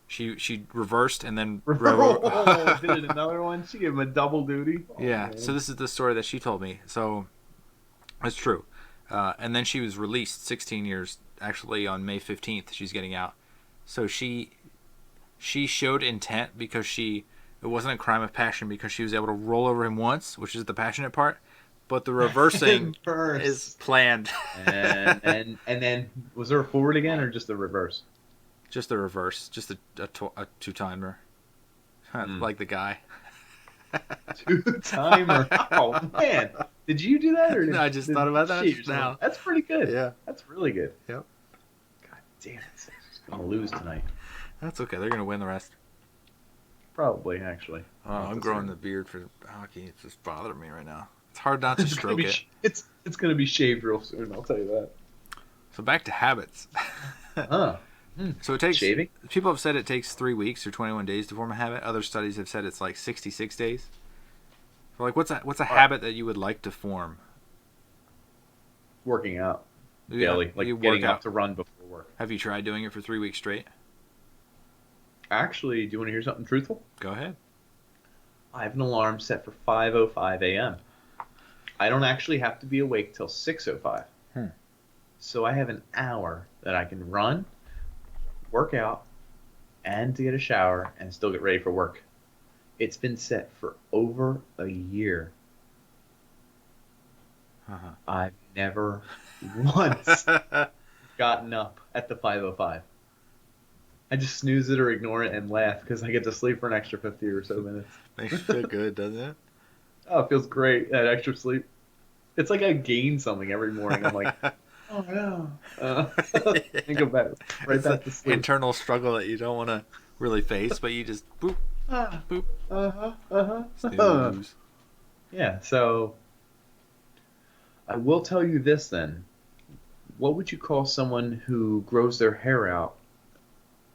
She reversed and then did it another one? She gave him a double duty? Yeah, man. So this is the story that she told me. So it's true. And then she was released 16 years, actually on May 15th, she's getting out. So she showed intent because it wasn't a crime of passion because she was able to roll over him once, which is the passionate part, but the reversing is planned. and then, was there a forward again or just the reverse? Just the reverse, just a two-timer, like the guy. Two-timer. Oh man, did you do that or no? I just thought about that now. That's pretty good. Yeah, that's really good. Yep. God damn it, Sixers gonna lose tonight. That's okay. They're gonna win the rest. Probably, actually. Oh, I'm growing the beard for hockey. It's just bothering me right now. It's hard not to stroke it. It's gonna be shaved real soon. I'll tell you that. So back to habits. So it takes shaving? People have said it takes 3 weeks or 21 days to form a habit. Other studies have said it's like 66 days. So like, what's a habit that you would like to form? Working out daily, like getting up to run before work. Have you tried doing it for 3 weeks straight? Actually, do you want to hear something truthful? Go ahead. I have an alarm set for 5:05 a.m. I don't actually have to be awake till 6:05. Hmm. So I have an hour that I can run, work out, and to get a shower and still get ready for work. It's been set for over a year. Uh-huh. I've never once gotten up at the 5:05. I just snooze it or ignore it and laugh because I get to sleep for an extra 50 or so minutes. Makes you feel good, doesn't it? Oh, it feels great, that extra sleep. It's like I gain something every morning. I'm like, oh no. And go back, right It's an back to sleep. internal struggle that you don't want to really face, but you just boop, Ah, boop, uh-huh. snooze. Yeah, so I will tell you this then. What would you call someone who grows their hair out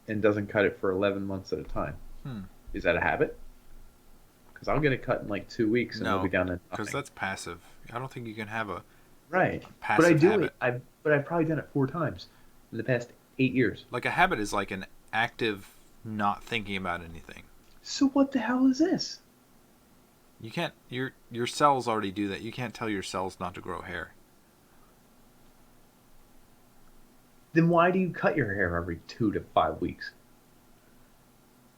and doesn't cut it for 11 months at a time? Is that a habit? Because I'll get it cut in like 2 weeks and we'll No, be down to because nothing. that's passive. I don't think you can have a Right. But I passive do habit. it. I've probably done it 4 times in the past 8 years. Like a habit is like an active not thinking about anything. So what the hell is this? You can't your cells already do that. You can't tell your cells not to grow hair. Then why do you cut your hair every 2 to 5 weeks?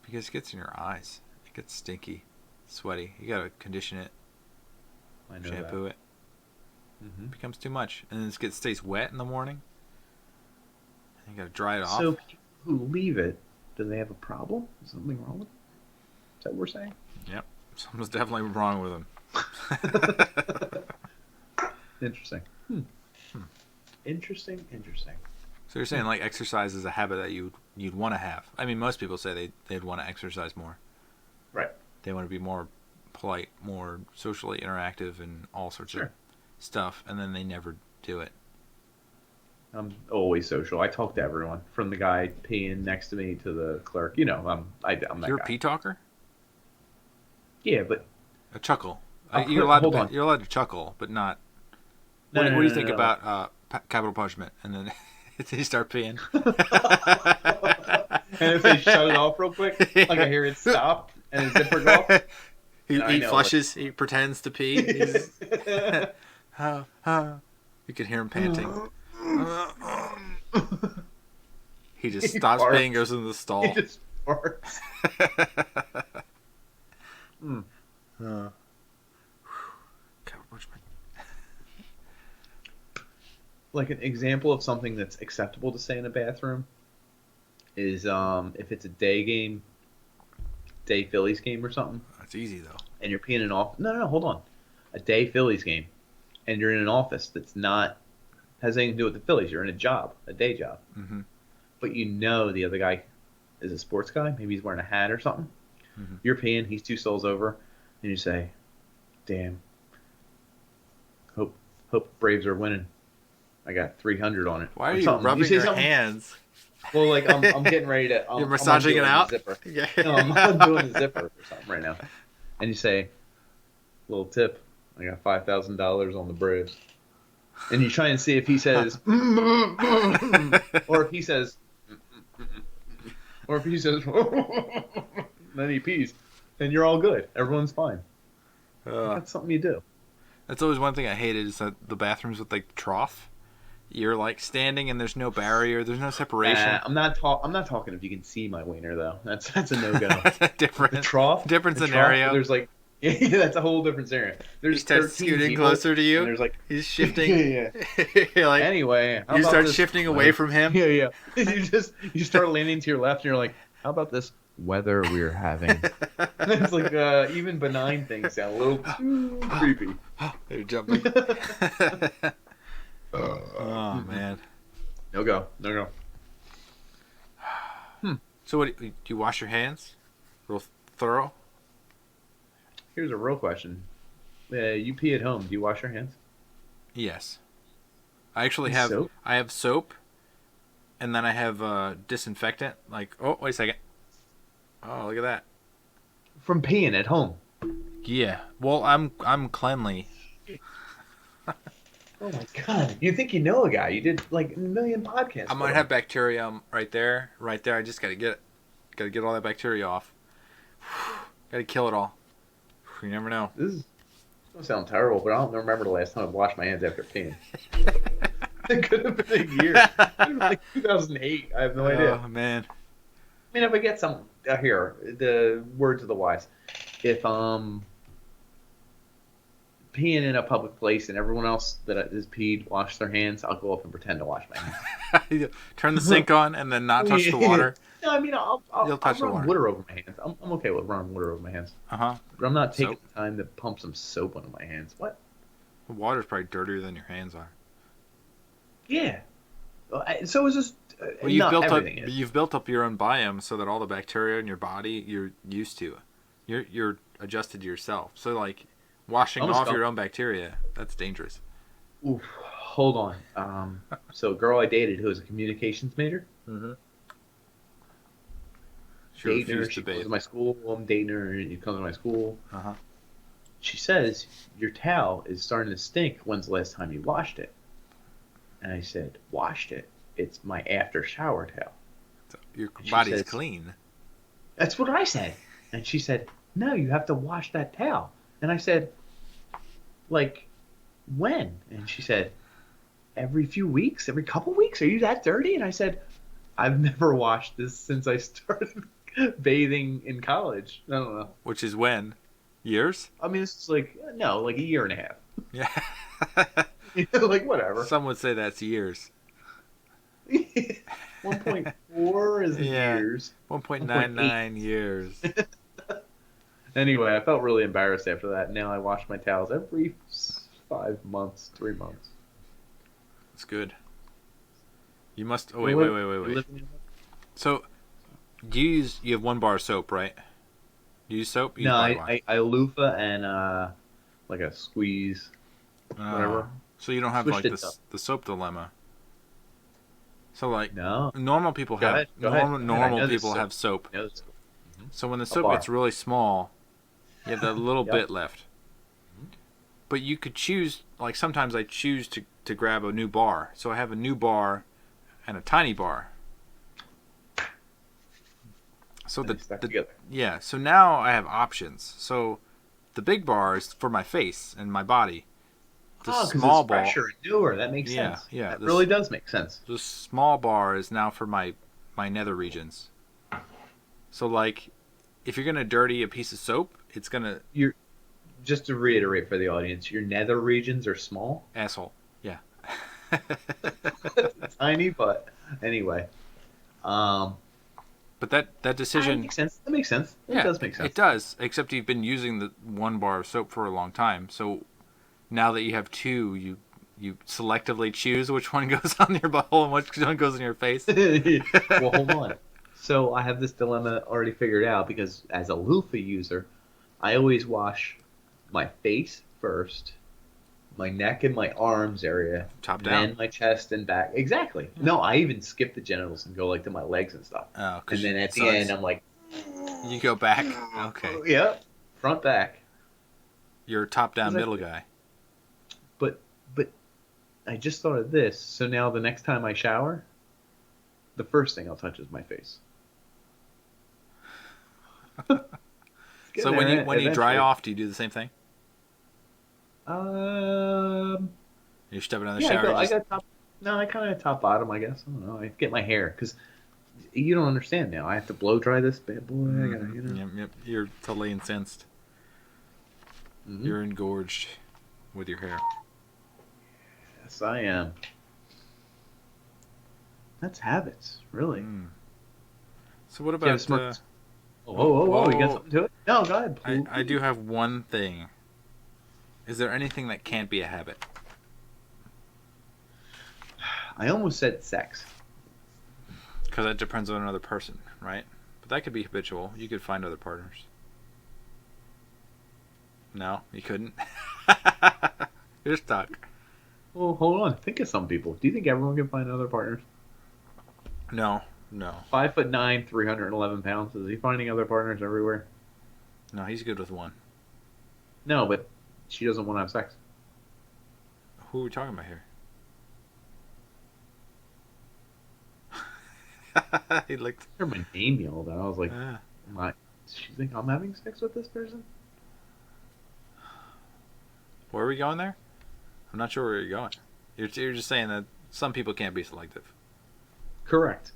Because it gets in your eyes. It gets stinky, sweaty. You gotta condition it, I know shampoo it. Mm-hmm. It becomes too much. And then it stays wet in the morning. And you gotta dry it off. So people who leave it, do they have a problem? Is something wrong with them? Is that what we're saying? Yep. Something's definitely wrong with them. Interesting. Interesting. So you're saying like exercise is a habit that you'd want to have. I mean, most people say they'd want to exercise more. Right. They want to be more polite, more socially interactive, and all sorts of Sure. stuff, and then they never do it. I'm always social. I talk to everyone, from the guy peeing next to me to the clerk. You know, I'm that You're guy. a pee talker? Yeah, but A chuckle. Hold You're allowed on. You're allowed to chuckle, but not. No, What no, do you no, think no. about capital punishment? And then you start peeing. And if they shut it off real quick, like I hear it stop and the zipper go off. He flushes. He pretends to pee. You can hear him panting. He just He stops farts. peeing, goes into the stall. He just farts. Capital punishment. Like an example of something that's acceptable to say in a bathroom is if it's a day Phillies game or something, That's easy though. and you're peeing in an office. No, hold on. A day Phillies game, and you're in an office that's not has anything to do with the Phillies. You're in a day job, Mm-hmm. but you know the other guy is a sports guy. Maybe he's wearing a hat or something. Mm-hmm. You're peeing. He's 2 souls over, and you say, "Damn, hope Braves are winning. I got 300 on it." Why Or are you something. rubbing say your something. hands? Well, like I'm getting ready to. You're massaging it out? Yeah. No, I'm doing the zipper or something right now. And you say, "Little tip, I got $5,000 on the Braves." And you try and see if he says, or if he says, or if he says, then he pees, then you're all good. Everyone's fine. That's something you do. That's always one thing I hated is that the bathrooms with like the trough. You're like standing and there's no barrier, there's no separation. I'm not talking if you can see my wiener though. That's a no go. Different. The trough, Different the scenario. Trough, there's like yeah, that's a whole different scenario. There's He starts 13 scooting people, closer to you. And there's like He's shifting. yeah. You're like, Anyway, how you about start this, shifting away from him. Yeah. You start leaning to your left, and you're like, how about this weather we're having? It's like even benign things sound a little too creepy. They're jumping. Oh man. No go. So what do you wash your hands? Real thorough? Here's a real question. You pee at home. Do you wash your hands? Yes. I actually With have soap? I have soap and then I have disinfectant. Like, oh, wait a second. Oh, look at that. From peeing at home. Yeah. Well, I'm cleanly. Oh my god! You think you know a guy? You did like a million podcasts. I might have bacteria right there. I just gotta get all that bacteria off. Gotta kill it all. You never know. This is gonna sound terrible, but I don't remember the last time I washed my hands after peeing. It could have been a year. It was like 2008. I have no idea. Oh man. I mean, if I get some here, the words of the wise. If peeing in a public place and everyone else that is peed wash their hands, I'll go up and pretend to wash my hands. Turn the sink on and then not touch the water. No, I mean, I'll Touch the run water. water over my hands. I'm okay with running water over my hands. Uh-huh. But I'm not taking Soap? the time to pump some soap onto my hands. What? The water's probably dirtier than your hands are. Yeah. So it's just Well, everything you've built up your own biome so that all the bacteria in your body you're used to. You're adjusted to yourself. So like washing off your own bacteria, that's dangerous. Oof, hold on. So a girl I dated who was a communications major. Mm-hmm. Dating her, she comes to my school. I'm dating her, and she comes to my school. Uh-huh. She says, your towel is starting to stink. When's the last time you washed it? And I said, washed it? It's my after shower towel. So your body's clean. That's what I said. And she said, no, you have to wash that towel. And I said, like, when? And she said, every few weeks, every couple weeks. Are you that dirty? And I said, I've never washed this since I started bathing in college. I don't know. Which is when? Years? I mean, it's like, no, like a year and a half. Yeah. Like, whatever. Some would say that's years. 1.4 is years. 1.99 years. Anyway, I felt really embarrassed after that. Now I wash my towels every 5 months, 3 months. That's good. You must... Oh, wait. So, you have 1 bar of soap, right? Do you use soap? No, I loofah and like a squeeze, whatever. So you don't have Switched like the soap dilemma. So like no, normal people have normal people have soap. So when the soap gets really small, you have that little bit left. But you could choose, like sometimes I choose to grab a new bar. So I have a new bar and a tiny bar. So so now I have options. So the big bar is for my face and my body. The small it's fresher and newer. That makes sense. Yeah, that really does make sense. The small bar is now for my nether regions. So like, if you're gonna dirty a piece of soap, it's gonna. Just to reiterate for the audience, your nether regions are small. Asshole. Yeah. Tiny, but anyway. But that decision makes sense. That makes sense. It does make sense. It does, except you've been using the 1 bar of soap for a long time. So now that you have 2, you selectively choose which one goes on your butthole and which one goes in your face. Well, hold on. So I have this dilemma already figured out because as a loofah user, I always wash my face first, my neck and my arms area, top down, then my chest and back. Exactly. No, I even skip the genitals and go like to my legs and stuff. Oh, and then at the end, I'm like, you go back. Okay. Yep. Front back. You're a top down middle guy. But I just thought of this. So now the next time I shower, the first thing I'll touch is my face. So when you dry off, do you do the same thing? You're stepping in the shower. I got top. No, I kind of top bottom, I guess. I don't know. I get my hair because you don't understand now. I have to blow dry this bad boy. I gotta, Yep. You're totally incensed. Mm-hmm. You're engorged with your hair. Yes, I am. That's habits, really. So what about? Whoa! You got something to it? No, go ahead. I do have one thing. Is there anything that can't be a habit? I almost said sex. Because that depends on another person, right? But that could be habitual. You could find other partners. No, you couldn't. You're stuck. Well, hold on. Think of some people. Do you think everyone can find other partners? No. 5'9", 311 pounds. Is he finding other partners everywhere? No, he's good with one. No, but she doesn't want to have sex. Who are we talking about here? He looked. I heard my name yelled out. I was like, "She think I'm having sex with this person?" Where are we going there? I'm not sure where you're going. You're just saying that some people can't be selective. Correct.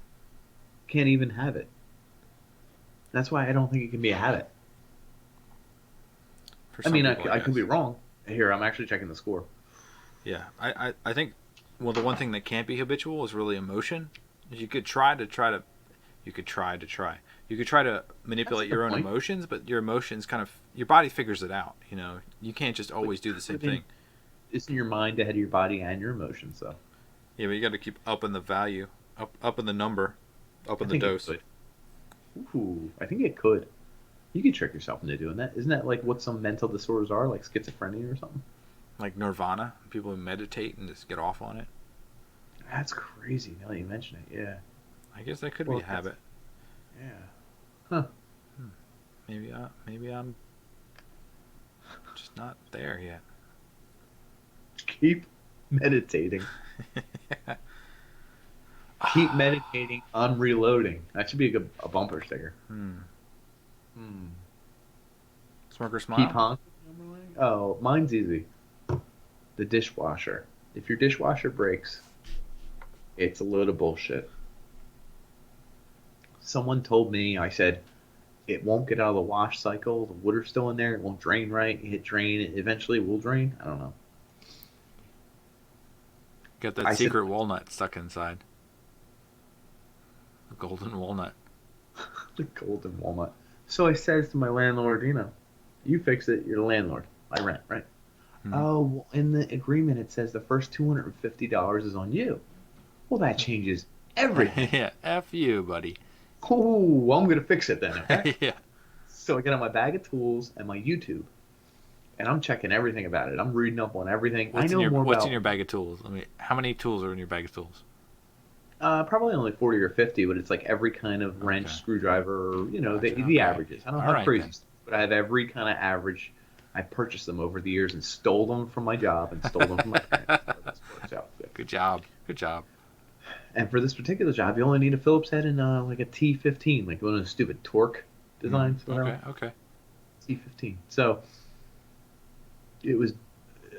Can't even have it. That's why I don't think it can be a habit. For I some mean, people, I could be guess. wrong. Here, I'm actually checking the score. Yeah, I think, well, the one thing that can't be habitual is really emotion. You could try to you could try to That's a manipulate good your own point. emotions, but your emotions kind of, your body figures it out. You can't just But always do the same within, thing. isn't your mind ahead of your body and your emotions, though? Yeah, but you got to keep up in the value, up in the number, up I in the think it dose. could. Ooh, I think it could. You could trick yourself into doing that. Isn't that like what some mental disorders are, like schizophrenia or something? Like nirvana, people who meditate and just get off on it. That's crazy. Now that you mention it, yeah. I guess that could be Well, a habit. yeah. Huh. Maybe I'm just not there yet. Keep meditating. Keep meditating on reloading. That should be a bumper sticker. Hmm. Hmm. Smoker Keep smile. honking. Oh, mine's easy. The dishwasher. If your dishwasher breaks, it's a load of bullshit. Someone told me, I said, it won't get out of the wash cycle. The water's still in there. It won't drain right. You hit drain. It eventually will drain. I don't know. Got that I said, secret walnut stuck inside. The golden walnut. the golden walnut. So I says to my landlord, you fix it. You're the landlord. I rent, right? Hmm. Oh, well, in the agreement it says the first $250 is on you. Well, that changes everything. Yeah, F you, buddy. Oh, well, I'm gonna fix it then, okay? Yeah. So I get on my bag of tools and my YouTube, and I'm checking everything about it. I'm reading up on everything. I know more What's in about your bag of tools? I mean, how many tools are in your bag of tools? probably only 40 or 50, but it's like every kind of wrench, Okay. screwdriver, Gotcha. the Okay. averages. I don't All have right crazy then. stuff, but I have every kind of average. I purchased them over the years and stole them from my job and stole them from my parents. So this works out good. Good job. Good job. And for this particular job, you only need a Phillips head and like a T15, like one of those stupid torque Hmm. designs, whatever. Okay. Okay. T15. So it was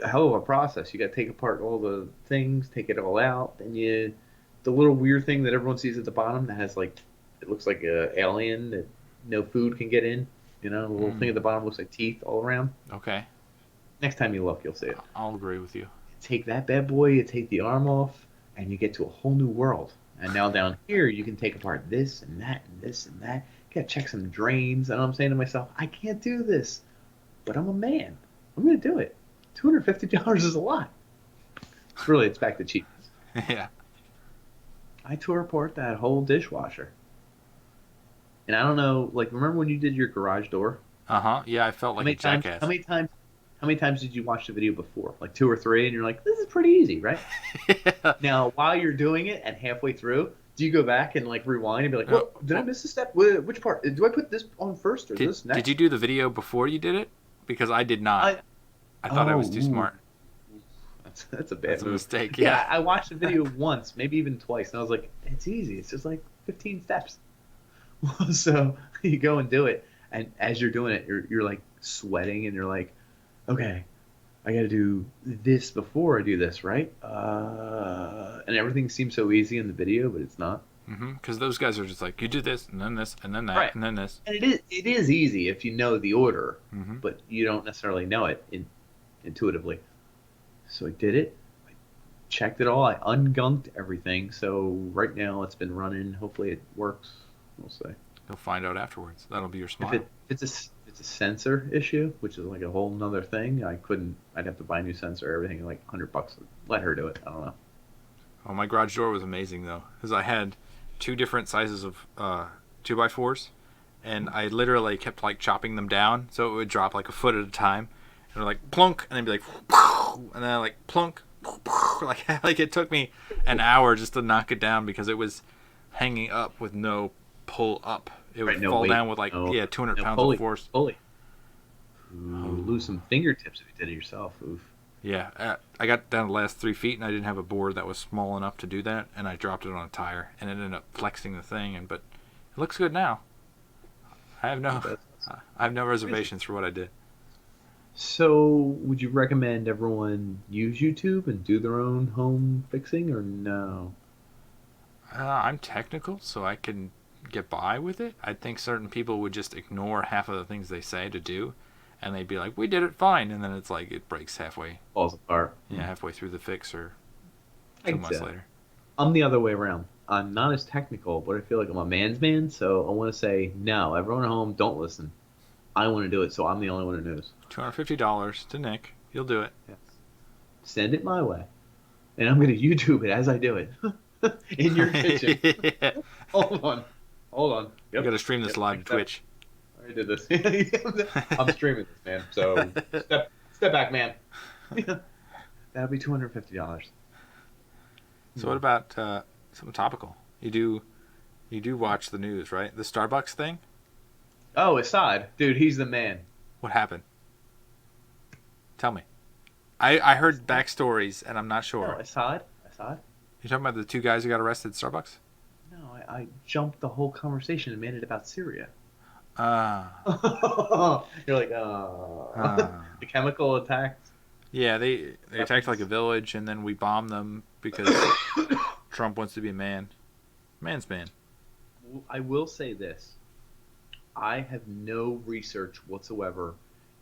a hell of a process. You got to take apart all the things, take it all out, then the little weird thing that everyone sees at the bottom that has like it looks like a alien that no food can get in. The little thing Mm. at the bottom looks like teeth all around. Okay. Next time you look, you'll see it. I'll agree with you. Take that bad boy, you take the arm off, and you get to a whole new world. And now down here, you can take apart this and that and this and that. You got to check some drains. And I'm saying to myself, I can't do this, but I'm a man. I'm going to do it. $250 is a lot. It's back to cheapness. Yeah. I tore apart that whole dishwasher. And I don't know, like, remember when you did your garage door? Uh huh. Yeah, I felt How like a many times? How jackass. many times? How many times did you watch the video before? Like two or three, and you're like, "This is pretty easy, right?" Yeah. Now, while you're doing it and halfway through, do you go back and like rewind and be like, Uh, "What? Did I well, miss a step? Which part? Do I put this on first or this did you next?" do the video before you did it? Because I did not. I I thought I oh, was too ooh, smart. that's a That's bad a move. mistake. Yeah. Yeah, I watched the video once, maybe even twice, and I was like, "It's easy. It's just like 15 steps." So you go and do it, and as you're doing it, you're like sweating, and you're like, "Okay, I got to do this before I do this, right?" And everything seems so easy in the video, but it's not. Because those guys are just like, you do this and then this and then that Right. and then this. And it is easy if you know the order, Mm-hmm. but you don't necessarily know it intuitively. So I did it. I checked it all. I ungunked everything. So right now it's been running. Hopefully it works. We'll see. You'll find out afterwards. That'll be your If smile. it's a sensor issue, which is like a whole nother thing, I'd have to buy a new sensor, everything like $100. Let her do it. I don't know. Oh, my garage door was amazing though, because I had two different sizes of 2x4s, and I literally kept like chopping them down so it would drop like a foot at a time, and like plunk, and then be like, and then like plunk, like it took me an hour just to knock it down because it was hanging up with no pull up. It would Right, no fall weight, down with like no, 200 no pounds pulley, of force. pulley. Ooh, lose some fingertips if you did it yourself. Oof. Yeah, I got down the last 3 feet, and I didn't have a board that was small enough to do that, and I dropped it on a tire, and it ended up flexing the thing. But it looks good now. I have no, That's I have no reservations for what I did. So, would you recommend everyone use YouTube and do their own home fixing, or no? I'm technical, so I can get by with it. I think certain people would just ignore half of the things they say to do, and they'd be like, "We did it fine," and then it's like it breaks halfway, Falls apart. yeah, halfway through the fix or I two could say months that. later. I'm the other way around. I'm not as technical, but I feel like I'm a man's man, so I want to say, no, everyone at home, don't listen. I want to do it, so I'm the only one who knows. $250 to Nick. He'll do it. Yes. Send it my way, and I'm going to YouTube it as I do it in your kitchen. Yeah. Hold on. Hold on. You got Yep. to stream this Yep. live to Twitch. I already did this. I'm streaming this, man. So step back, man. That'll be $250. So what about something topical? You do watch the news, right? The Starbucks thing. Oh, Assad, dude, he's the man. What happened? Tell me. I heard backstories, and I'm not No, sure. Assad. You talking about the two guys who got arrested at Starbucks? No, I jumped the whole conversation and made it about Syria. Ah. You're like, the chemical attacks. Yeah, they attacked like a village, and then we bombed them because Trump wants to be a man. Man's man. I will say this. I have no research whatsoever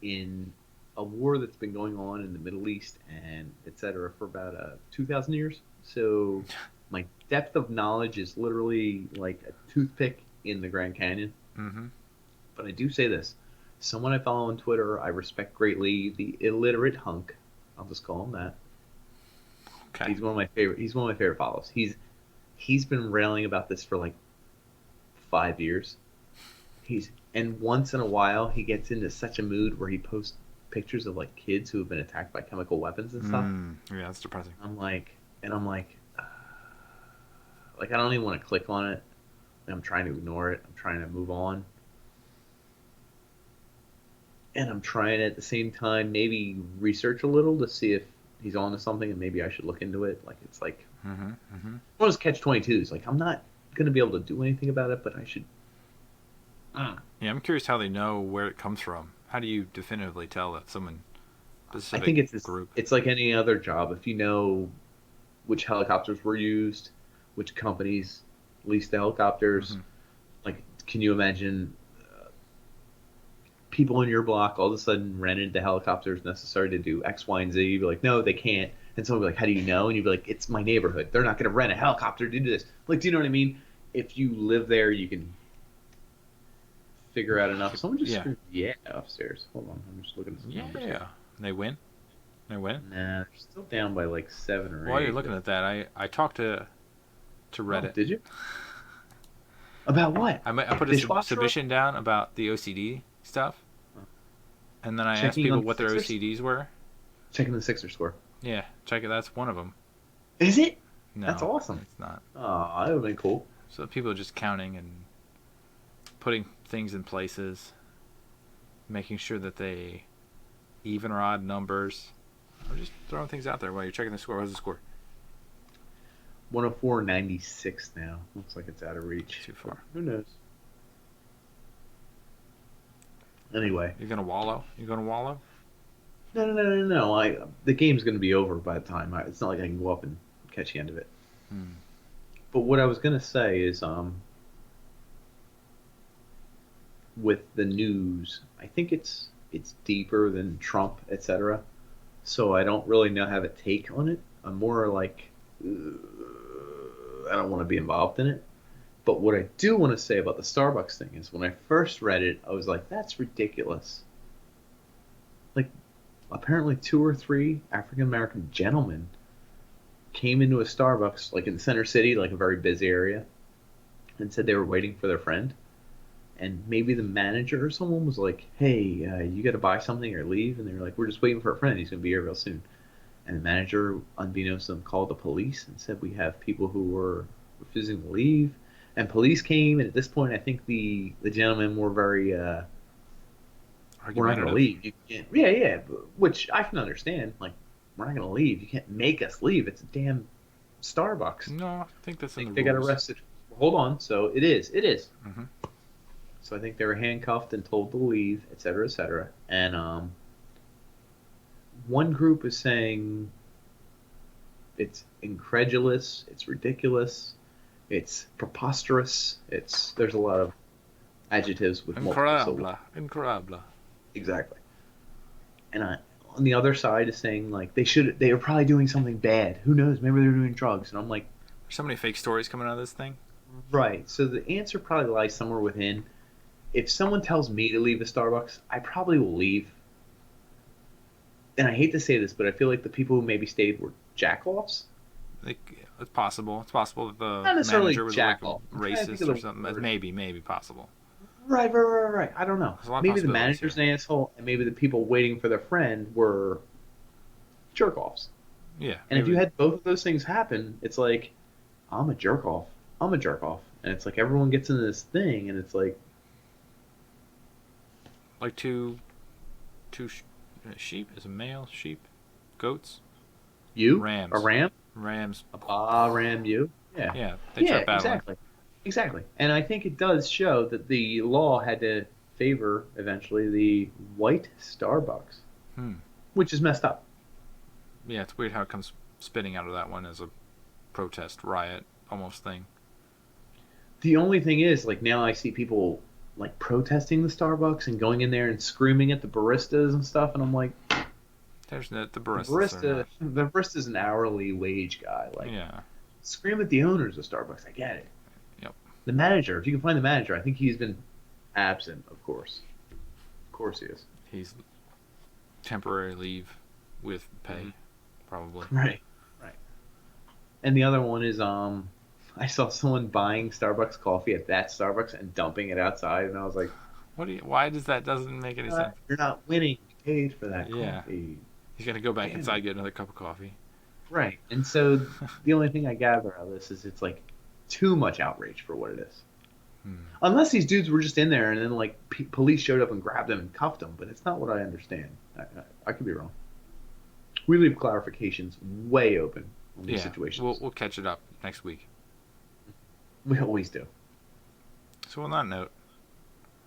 in a war that's been going on in the Middle East and etc. for about 2,000 years. So my depth of knowledge is literally like a toothpick in the Grand Canyon. Mm-hmm. But I do say this. Someone I follow on Twitter, I respect greatly, the illiterate hunk. I'll just call him that. Okay. He's one of my favorite. He's one of my favorite follows. He's been railing about this for like 5 years. And once in a while he gets into such a mood where he posts pictures of like kids who have been attacked by chemical weapons and stuff. Yeah, that's depressing. Like I don't even want to click on it. I'm trying to ignore it. I'm trying to move on. And I'm trying at the same time maybe research a little to see if he's on to something and maybe I should look into it. Like it's like Mm-hmm. Mm-hmm. one of those catch-22s. Like I'm not gonna be able to do anything about it, but I should. Yeah, I'm curious how they know where it comes from. How do you definitively tell that someone I specific think group? it's like any other job. If you know which helicopters were used, which companies leased the helicopters, Mm-hmm. like can you imagine people in your block all of a sudden rented the helicopters necessary to do X, Y, and Z? You'd be like, no, they can't. And someone would be like, how do you know? And you'd be like, it's my neighborhood. They're not going to rent a helicopter to do this. Like, do you know what I mean? If you live there, you can figure out enough. Someone just screamed, yeah, upstairs. Hold on, I'm just looking at some numbers. Yeah. They win. They win. Nah, they're still down by like 7 or 8. While you're looking at that, I talked to Reddit. Oh, did you? About what? I put a Dishwasher? submission down about the OCD stuff, and then I asked Checking people on what their Sixers? OCDs were. Checking the Sixer score. Yeah, check it. That's one of them. Is it? No, That's awesome. It's not. Oh, that would have been cool. So people are just counting and putting things in places, making sure that they even or odd numbers. I'm just throwing things out there while you're checking the score. What's the score? 104.96 now. Looks like it's out of reach. Too far. Who knows? Anyway. You're gonna wallow? No. The game's going to be over by the time. It's not like I can go up and catch the end of it. But what I was going to say is, with the news, I think it's deeper than Trump, etc. So I don't really know have a take on it. I'm more like, I don't want to be involved in it. But what I do want to say about the Starbucks thing is when I first read it, I was like, that's ridiculous. Like, apparently 2 or 3 African American gentlemen came into a Starbucks, like in Center City, like a very busy area, and said they were waiting for their friend. And maybe the manager or someone was like, hey, you got to buy something or leave. And they were like, we're just waiting for a friend. He's going to be here real soon. And the manager, unbeknownst to them, called the police and said, we have people who were refusing to leave. And police came. And at this point, I think the gentlemen were very, we're not going to leave. You can't, yeah, which I can understand. Like, we're not going to leave. You can't make us leave. It's a damn Starbucks. No, I think that's in the they rules. got arrested. Hold on. So it is. Mm-hmm. So I think they were handcuffed and told to leave, et cetera, et cetera. And one group is saying it's incredulous, it's ridiculous, it's preposterous. There's a lot of adjectives with multiple syllables. Incredible. Exactly. And on the other side is saying like they are probably doing something bad. Who knows? Maybe they're doing drugs. And I'm like, There's so many fake stories coming out of this thing. right. So the answer probably lies somewhere within. If someone tells me to leave a Starbucks, I probably will leave. And I hate to say this, but I feel like the people who maybe stayed were jackoffs. Like, it's possible. It's possible that the Not necessarily manager was like jack-off. a I'm trying to think racist of or the something. word. Maybe possible. Right. I don't know. There's a lot of Maybe the possibilities manager's here. an asshole, and maybe the people waiting for their friend were jerk-offs. Yeah. And if maybe. you had both of those things happen, it's like, I'm a jerk-off. I'm a jerk-off. And it's like everyone gets into this thing, and it's like, Like sheep is a male sheep, goats, you? A rams, ram? rams. A ram you? Yeah. Yeah, they Yeah, start battling. Exactly. And I think it does show that the law had to favor, eventually, the white Starbucks, Hmm. which is messed up. Yeah, it's weird how it comes spitting out of that one as a protest riot almost thing. The only thing is, like, now I see people, like, protesting the Starbucks and going in there and screaming at the baristas and stuff, and I'm like, There's the the baristas are barista, the barista's an hourly wage guy. not. Like, Yeah. scream at the owners of Starbucks. I get it. Yep. The manager, if you can find the manager, I think he's been absent, of course. Of course he is. He's temporary leave with pay, probably. Right. And the other one is, I saw someone buying Starbucks coffee at that Starbucks and dumping it outside, and I was like, Why doesn't make any sense? you're not winning. You paid for that Yeah. coffee. He's gonna go back Damn inside, it. get another cup of coffee. Right. And so the only thing I gather out of this is it's like too much outrage for what it is. Hmm. Unless these dudes were just in there and then like police showed up and grabbed them and cuffed them, but it's not what I understand. I could be wrong. We leave clarifications way open on these Yeah, situations. we'll catch it up next week. We always do. So on that note,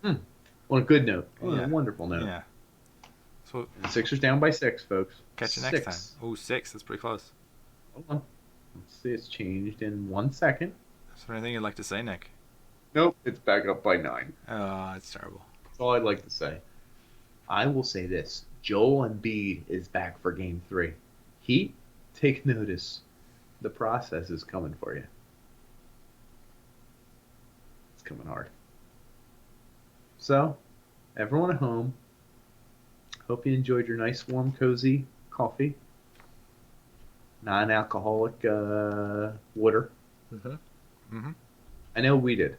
On a good note. On Yeah. a wonderful note. yeah. So The Sixers down by 6, folks. catch you next time. Oh, 6. That's pretty close. Hold on. Let's see. It's changed in 1 second. Is there anything you'd like to say, Nick? Nope. It's back up by 9. Oh, it's terrible. That's all I'd like to say. I will say this. Joel Embiid is back for Game 3. Heat, take notice. The process is coming for you. It's coming hard. So, everyone at home, hope you enjoyed your nice, warm, cozy coffee. Non-alcoholic water. Mm-hmm. I know we did.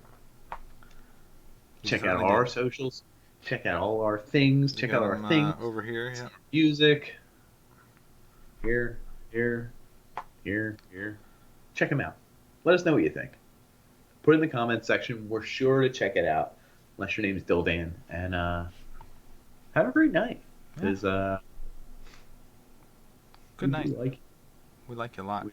You Check out certainly our did. socials. Check out all our things. You Check got out our 'em, things. over here. Yeah. Music. Here. Check them out. Let us know what you think. Put it in the comments section. We're sure to check it out. Unless your name is Dildan. And have a great night. Yeah. Because Good night. we like We like you a lot.